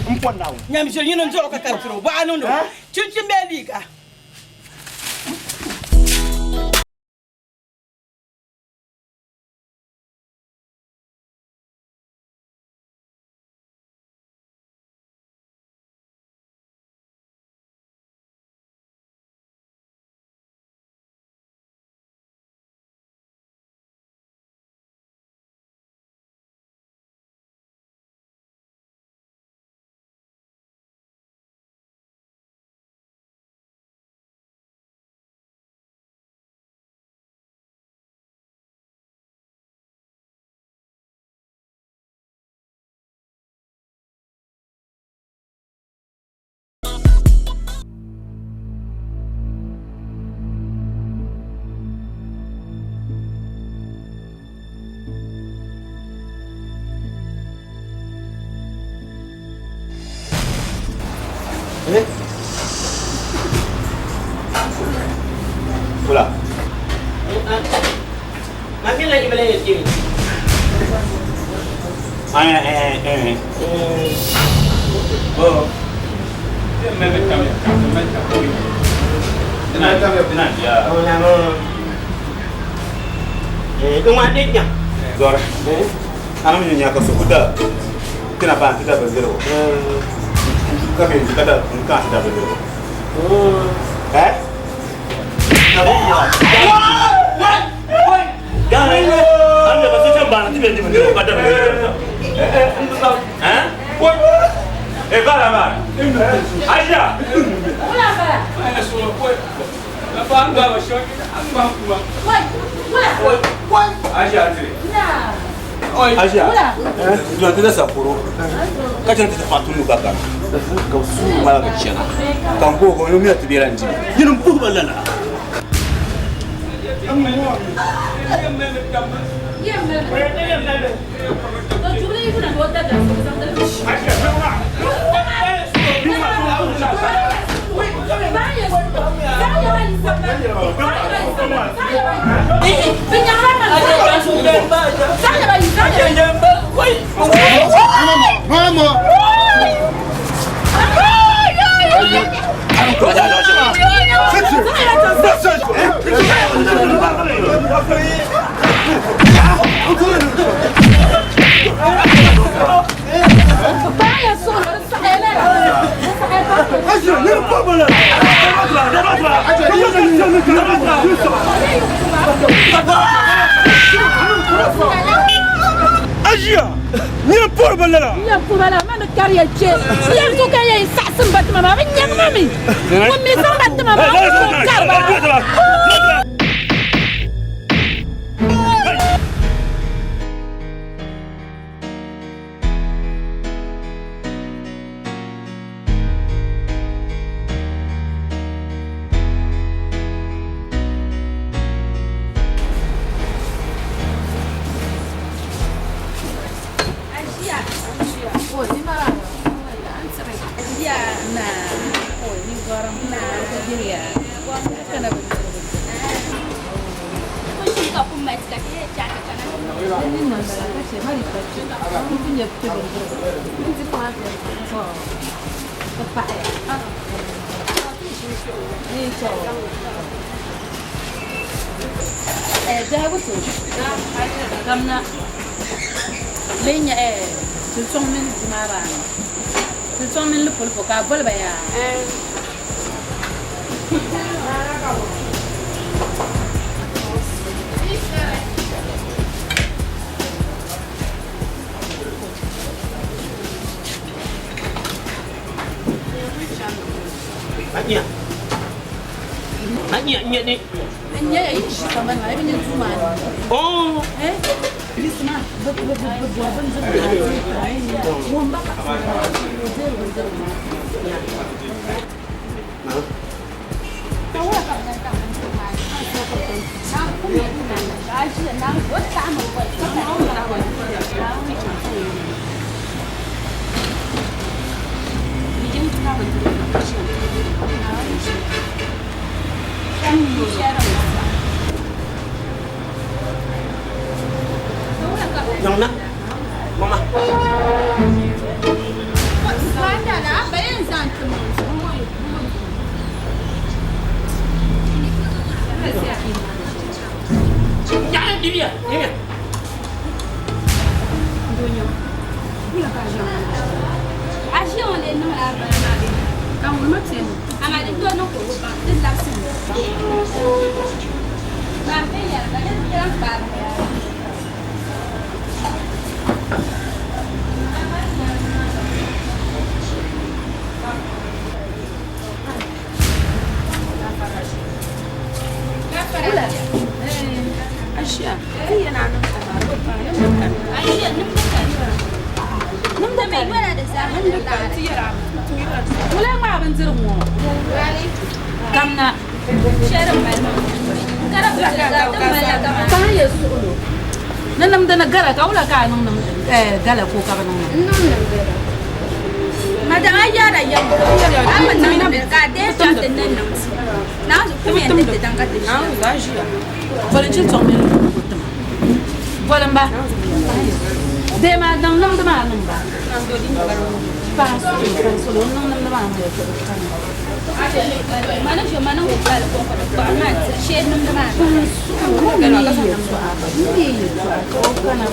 mpon na wu nyam je yino nzo ka kartro ba anondo chinchin be liga Voilà. Makin lagi bela ini. Oh. Dia memang kami benar ya. Oh nama. Rumah adiknya. Zora. Ana mun nya ka su kuda. Kina ba kita baziro. Kami kita da ka da baziro. Jangan ini. Anda pasti coba nanti biar dia pada baziro. Bala ba. Aisha. wula bala Ana so ko la fa anga wa shoki anga kuma. wai Aisha ati. na Asia. wula Ndio tena saporo. Kacha nita fatunu kaka. Ka su mala ka chana. Kampo ko no mi atibira nji. Yinu mpu balana. Mama. Nya por balala. Nya por balala man kariya che. Nya so ka ye sasim batma ma nya mami. Ko mi so batma ma ko karba. Lenya tu song min mara tu song min lupul poka bol baya Anya ni. Anya ini sama lah, ini cuma. Oh. Ini cuma berbuat Yang nak, mama. Sana na bayan zantu. Jangan dia. Donyo. Mula ka jang. Ashi on le no la ba na de. Ka mo ma te. Ama de do no ko ba. De la sin. Ba pe ya ba de ya ba. Asia, iya na nan sama. Ashi nim da ka. Nim da me wala da sa han da tiyara. Wala ma ban zirin mu. Kamna sharon mai. Kara ba da mala kama. Ka ya su ulo. Nan da na gara ka wala ka nan gala ko ka nan. Nan gara. Madam ayya da yan. Amma nan ka de ta nan nan. Na su kuma yanda da dan ka da. Na za shi. Bari cin tsong min ko tuma. Bari ba. De ma dan nan da ma nan ba. Nan do din ba. Ba su nan nan da ma nan ko kan. Mana shi mana ko ka ko ba ma she nan da ma. Ko ga na ka san su a ba. Ni ko kana.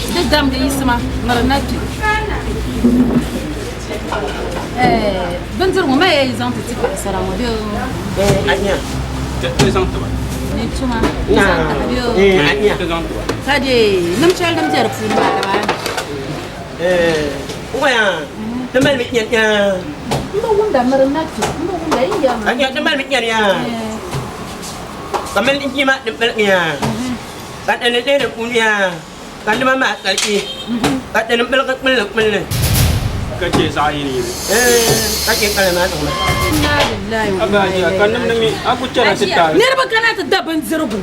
De dam de isma maranati. Banzir mo mai zan ta tipa sara mo de. Anya. Te zan ta ba. Ni tuma. Anya. Te zan ta ba. Kade nam chal dam jar fu ba da ba. Oya. Temal mit nya. Mbo wunda maranati. Mbo wunda iya ma. Anya temal mit nya ya. Kamel inji mak dempel nya. Kat ene de punya. Kan mama kaki. Kat dempel kat melek melek. Kace sai ni. Kake kala ma to. Inna lillahi wa Aba ya kan nan mi aku cara tita. Ne ba kana ta daban zirbu.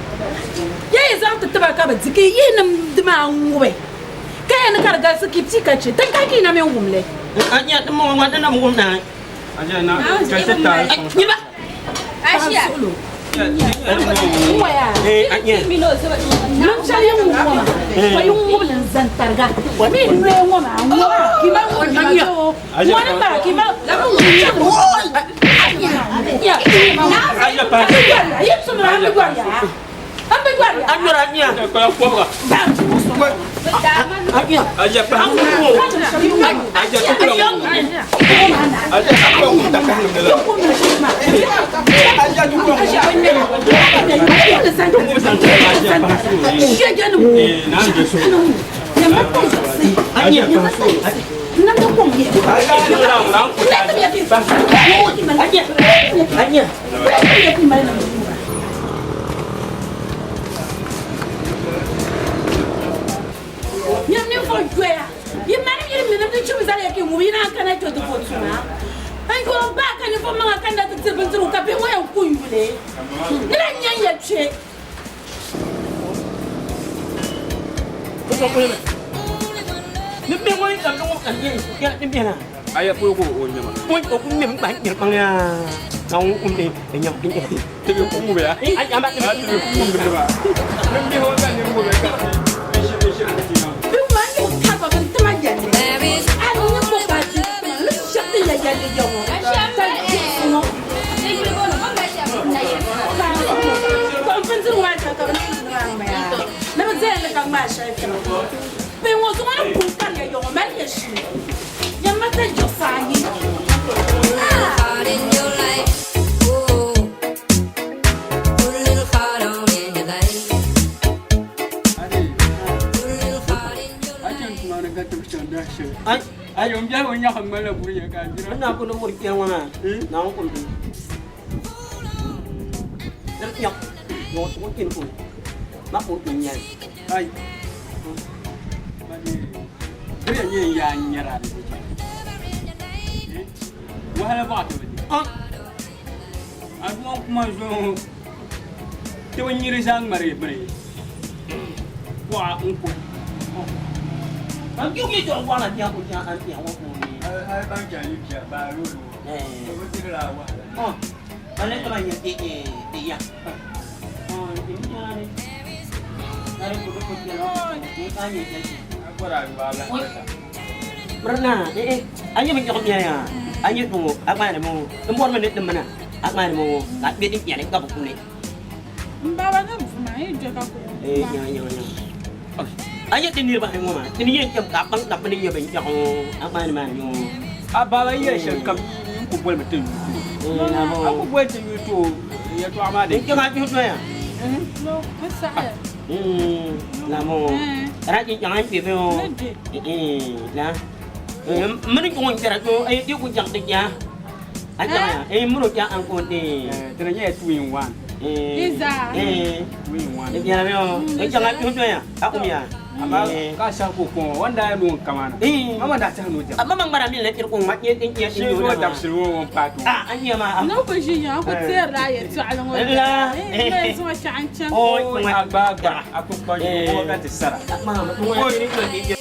Yayi zan ta taba ka ba zike yi nam dima ngube. Kai na karga su ki tika ce tan kaki na men gumle. Anya dum mo ngata na mo na. Aja na ka tita. Ni ba. Asia. Waya. Anya. Nam chali nguma. Wa yung ngumle zan targa. Wa mi ne ngoma ngoma. Ki ma anya. Wa na ba ki ma. La mo nya. Anya. Ya. Aja pa. Ya sumra am gwa ya. Am gwa ya. Anya anya. Ko ko ba. Berna, aja mencoknya ya. Aja tu, apa ni mu? Tempat mana di mana? Apa ni mu? Tak biar dia ni kau bukan ni. Bawa ni bukan ni dia kau. Ya. Aja tinir bah mu mah. Tinir jam kapang tak ni dia bencok. Apa ni mana mu? Apa lagi ya syakam? Aku boleh betul. Aku boleh tu. Ya tu amat deh. Jangan tu ya. No, masa. Lamo. Rajin jangan piu. Nah. Mana kau cara tu? Dia kau jangan dia. Aja. Menurut yang aku ni. Ternyata itu yang wan. Iza. Yang wan. Dia lamo. Jangan piu ya. Aku ya. Apa? Kasih aku kau. Wanda lu kamana? Mama dah cakap lu jam. Mama marah ni lekir kau mat ni tinggi. Siapa dah seluruh patu. Anya mah. No kujinya. Aku teraya tu alam. Allah. Semua cancang. Oh, agak. Aku kau ni kau kan terserah. Mama, tunggu ni lagi.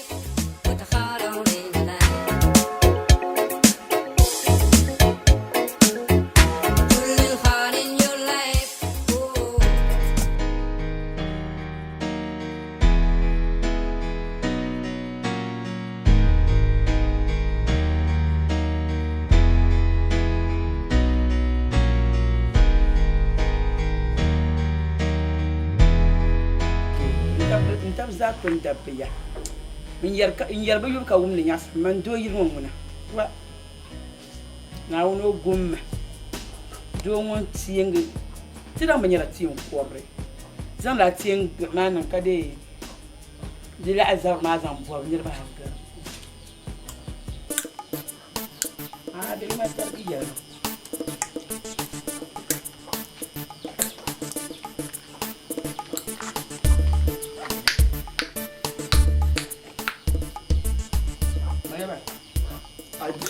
Pendapiya inyar ba yur ka wumni nyas man do yir mo muna wa na wono gumma do won tieng tira manyara tieng pobre zan la tieng manan ka de dila azar ma zan bo nyir ba ha de ma tarbiya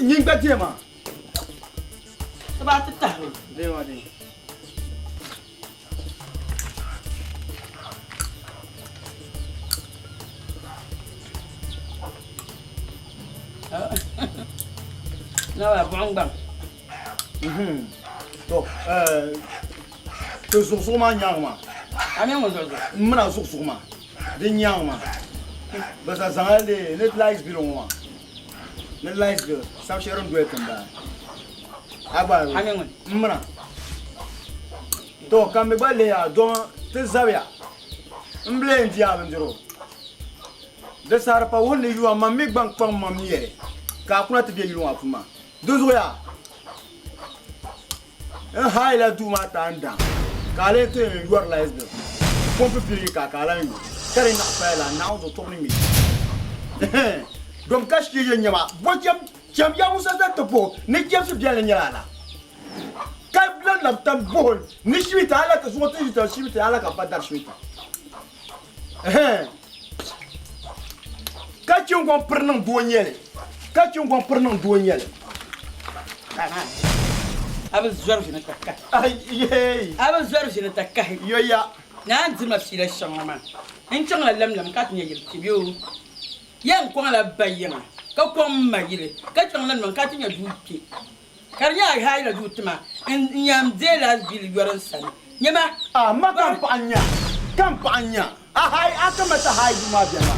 Nying batia ma. Sebab tetah ni. Dewa ni. Nawa bang bang. To so ma nyang ma. Ami mo so. Mna so ma. De nyang ma. Basa zangale net likes biro ma. Net likes go. Sa sharon do etamba. Aba. Ami mna. To kambe bale ya don te zabya. Mble ndia bendiro. de sara pa wonne yuwa mammi bank pam mammi yere ka kuna te be yuwa fuma dozo ya en hayla du mata anda ka le te yuwa la esde pompe piri ka la ngi kare na fa la na do to mi donc cache que je nyama bon tiam ya musa da to po ne tiam su bien le nyala ka blan la tam bon ni shwita ala ka zo te jita shwita ala ka pa dar shwita ka ti on prenant douanier ka ti on prenant douanier aba zorge na takka ay yey aba zorge na takka yo ya na nzima fila shangama en changla lam ka tinya yir tibio yan ko la bayina ka ko magire ka changla lam ka tinya duki karnya hayla dutma en yam dela bil yoran san nyama ah ma kampanya hay akamata hay ma biama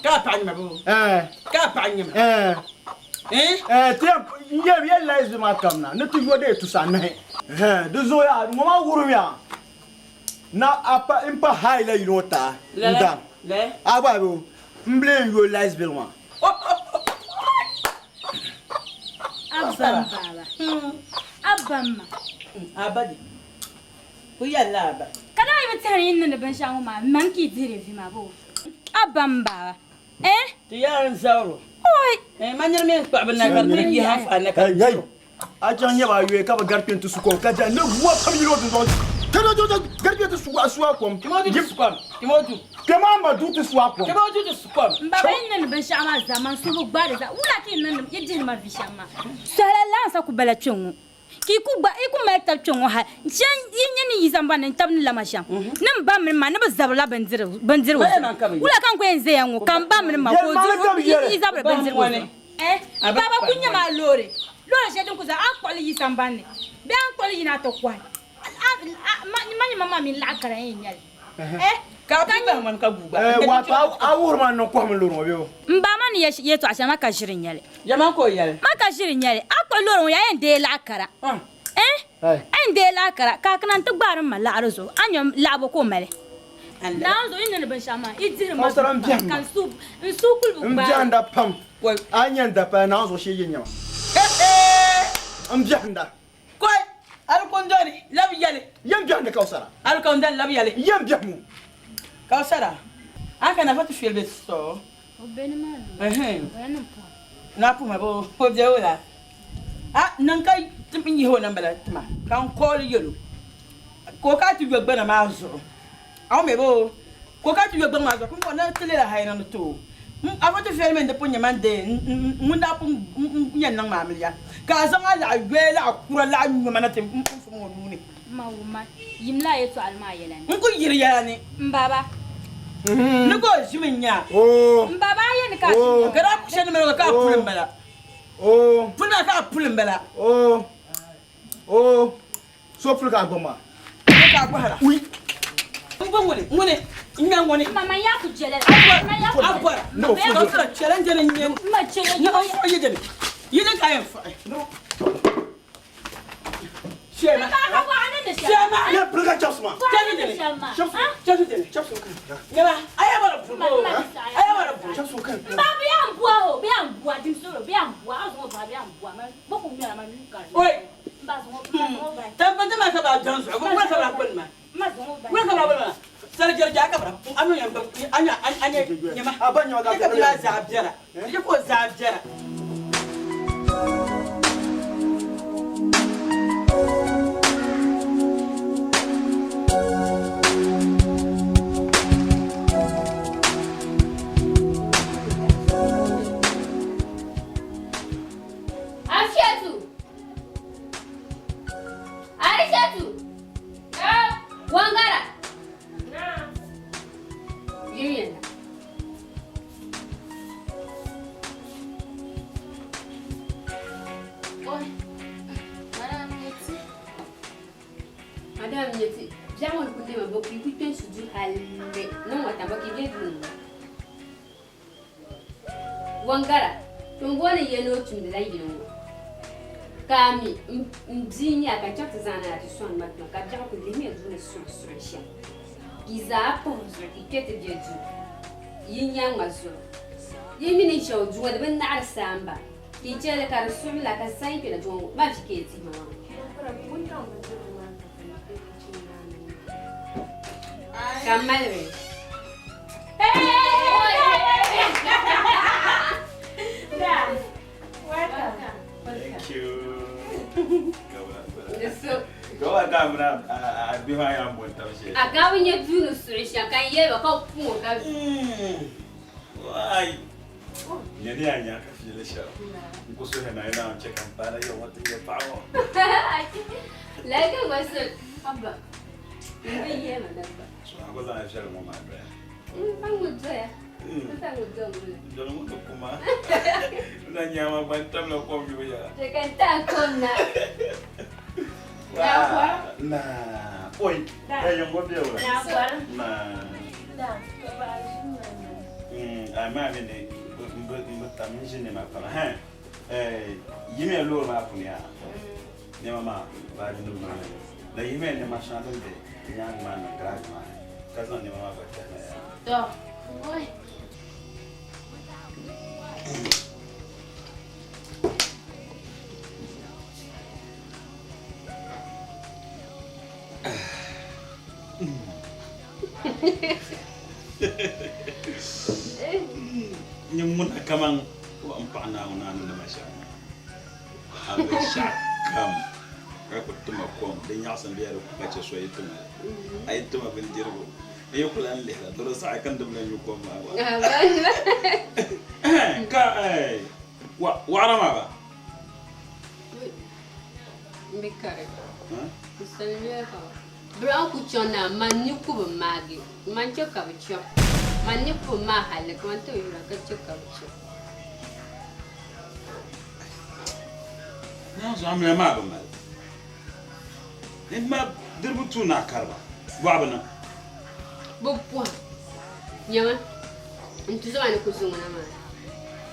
ka panya bu ka panya tiens il là je ma kamna ne tu vois de tout ça mais de zoya mama wurumia na apa impa hay la yota ndam le aba bu mble yo lies belma abamma abadi ku yalla ba kana yi tare yin nan ban sha ma manki dire fi ma bo abamba ti yaran sauro oi manyer men ko abana gar ni ha fa na ka hey a jan yaba yue ka ba garpien tu suko ka ja ne wo tam yiro tu don kada do garpien tu suko aswa kom timodu sukom timodu kama ma du tu suwa kom timodu sukom baba yin nan ban sha ma zaman su bu gbare za wula ki nan yedin ma fi sha ma salala sa ku bala tun ki ku ba iku ma ta tun ha jan yin ni yizan ban tab ni lama sha nan ba min ma na ba zabla banzir wula kan ko yanzu yan kan ba min ma ko yi zabra banzir baba kunya ma lore she dun ku za akwali yizan ban ne be akwali yina to kwai mama min la kara yin yal ka ba man ka buba wa ta awur man no ko min loro yo mba man ye to asha maka shirin yale jama ko yale maka shirin yale akwa loro ya yin de la kara en de la kara ka kanan to gbarin ma la arzo anyom labo ko male na zo yin ne ban shama idir ma kan su kul bu ba mjanda pam anyanda pa na zo shi yin yawa mjanda koy al kondoni labi yale yam janda kausara al kondoni labi yale yam jamu kausara aka na fatu filbe so obeni ma na puma bo o jeula nan kai timin yi ho nan bala tuma kan ko yelo ko ka ti gbegbe na ma zo aw me bo ko ka ti gbegbe ma zo ko na tele la hayna no to afatu filme de punya mande munda pun yan nan mamliya ka san ala gwela akura la nyu mana te mfumo nuni mawuma yimla yeto alma yelan nko yiri yani mbaba nugo jiminya mbaba yen ka gara ku shen mero ka pulin bala pulna ka pulin bala so pul ka goma ka ko hala oui ngone nya ngone mama ya ku jele abwa no ko challenge ne nyen ma chele no yede yene ka yen fa no Shema. Shema. Ya pulga chasma. Chasma. Yaba, aya bara pulgo. Aya bara pulgo. Chasma kan. Ba bi ambua o, bi ambua dim soro, bi ambua, azo ba bi ambua. Bo ko mi ara ma ni ka. Oi. Ba zo ba. Tambante ma ka ba danzo, ko ma ka ba pulma. Ma zo ba. Ma ka ba pulma. Sara jarja ka bara. Anu yamba anya nyama. Abanya ga ka ba zabjara. Ye ko zabjara. Madame Yeti, j'ai mon coup de ma boque, il coûte un sou halé. Non, moi, t'as pas qui vient de Wangara, ton bon et yeno, tu me l'as dit. Kami, m'digne à 4 ans à tu sois maintenant, 4 ans que les miens jouent sur un chien. Iza pomzo ikete biedu. Yinyang mazo. Yimini show duwa de ben na samba. Kijele ka rasul la ka sai pela duwa ma fiketi mama. Kamalwe. Thank you. Go ahead, I'm behind you. I got in your view, Surisha. Can you ever call poor? Why? You're near your coffee show. Because we're not now check and buy you what to your power. Like I was a hubba. So I was on a shell on my breath. I would there. I would go. Don't want to come out. Then you have a time of coffee. You can tell come now. Nah, oi, yang buat dia orang. Nah, ama ini bertamu sini macam, ini luar macam ni ni mama baju ni mana, dah ini ni macam tu deh, yang mana keras mana, kerana ni mama baca ni. Dah, oi. Nyamun akamang empat naun anu nama siapa? Ambil syakam. Aku tuma kom, dia nyasan dia aku baca suai itu mah. Ayat itu mah bendir aku. Ayo kulan lihat, terus saya akan demi nyukom aku. Warna apa? Bekar. Misalnya apa? Berang kucana manyuku bermagi, mancuk kabucuk, manyuku mahal, kemantu ira kecuk kabucuk. Nah, suami apa mal? Ini mah derbutu nak karba, wabana. Bukan, nyawa. Itu zaman aku sungai nama.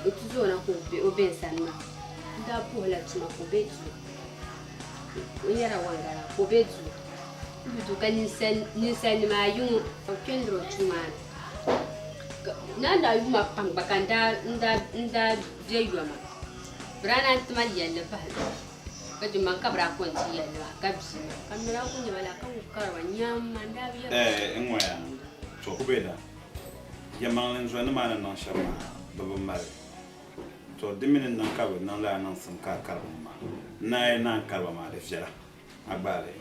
Itu zaman aku obensan mah. Dah pola cuma aku beju. Ini rawan gara, aku beju. Itu kan nisan mayung, kendro cuma. Nanda yuma pang bakanda nda jayuma. Berana teman dia lepas. Kajuma kabra kunci ya lepas kabsi. Kamera aku ni malah kau karwan nyaman dah biar. Engoya, so aku beda. Yang mana yang mana nang sama, beberapa. So diminin nang kawe nang lah nang semkar karwan mah. Nai nang karwan mah refjera, agbale.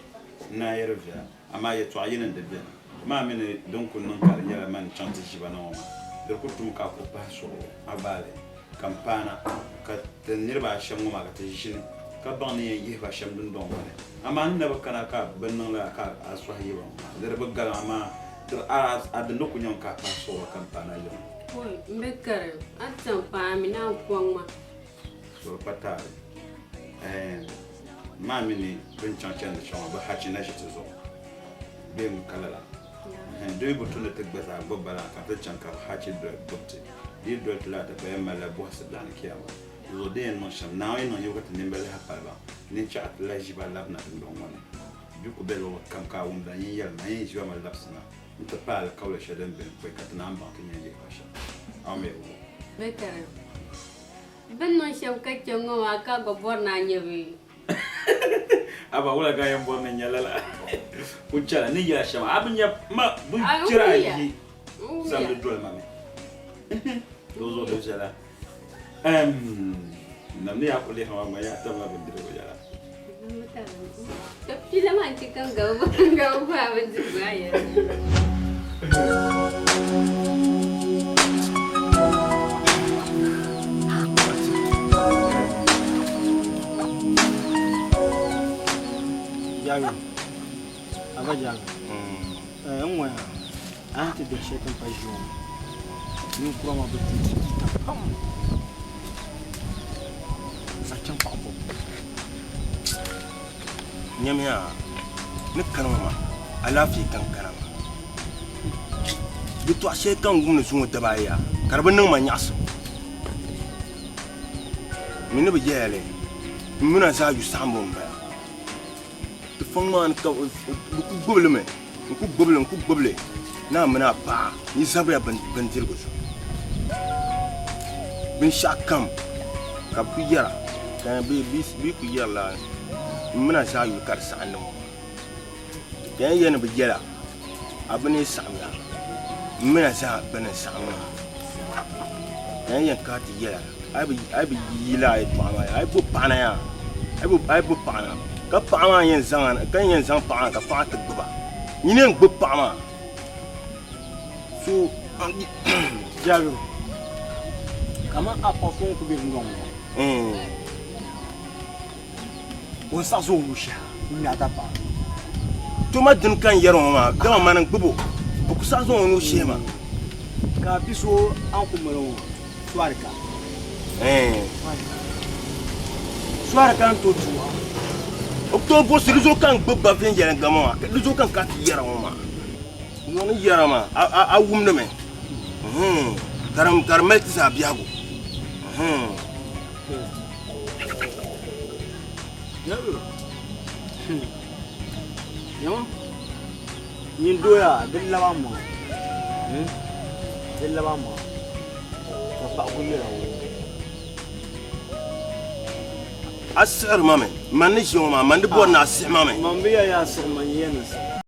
Nai refjera, ama ye tuayin ende bien. Ma mene donc nang karya man chanti jibana mah. Berkutum kaku paso, agbale. Kampana, kat nirba shamu mah kat jishin. Kabani ye ba sham dun dong mane. Ama nda bakana ka benang la ka aswahi ba. Der bagala ama ter adendo kunyon ka paso kampana yo. Oi, mbekare, atsan pa mi na kwang ma. So patare. Mami ni ben chanchan de chama ba hachi na shi tzo. Bem kalala. Doi butune te gbaza bobala ka te chanka hachi do botte. Di do tla ta ba mala bo hasdan kiyawa. Zo de no sham na ino yoga te nimbele hapalba. Ni chat la jiba labna ndong wane. Du ko belo kam ka umda yin yal na yin jiba mal lapsna. Nta pal kawle shaden ben ko katna amba kinye kasha. Ame wo. Bekare. Ben no sham ka chongo aka go borna nyewi. Aba wala ga yan borna nyalala. Kuchala ni ya shama abunya ma bu kira yi. Sam de dol mami. Dozo de jala. Namni aku lihat orang banyak tambah bendera berjalan. Tapi lama kita enggak apa juga ya. Jangan, apa jangan? Enggak, anti bersih tempat jual. Ni kurang apa betul. Macam apa? Nyamia, ni kanama, alafi kan kanama. Bitu asyik kan guna semua terbaya. Karena nang manyas. Mina berjaya, mina saya sambung ber. Tu fangman kau, buku gobel me, buku gobel. na muna pa ni sabra ban dirgo so bin shakam ka kuyara kan bi kuyara la muna sa yu kar sa'an mu dan yana bi jara abin sa'amya muna sa ban sa'amya dan yan ka ti jara abi yila ai mama ai bu pana ya ai bu pana ka pa yan zan kan yan zan pa ka pa ta duba ni ne bu pa ma so Jago. Kama apa fon ko be ngom. On sa zo musha. Ni ata pa. Tuma din kan yaro ma gama manan gbubo. Bu ku sa zo no shema. Ka biso an ku maro. Swarka. Swarka to tuwa. Octobre si lizo kan gbba fen yaren gama. Lizo kan ka ti yaro ma. No ni yaro ma a wumne me. Karam melti sa biago. Yo. Nin doya dilla ba mo. Dilla ba mo. Ka pa ko yira wo. Asir mame, man ni shoma, man di bo na asir mame. Man biya ya asir man yena.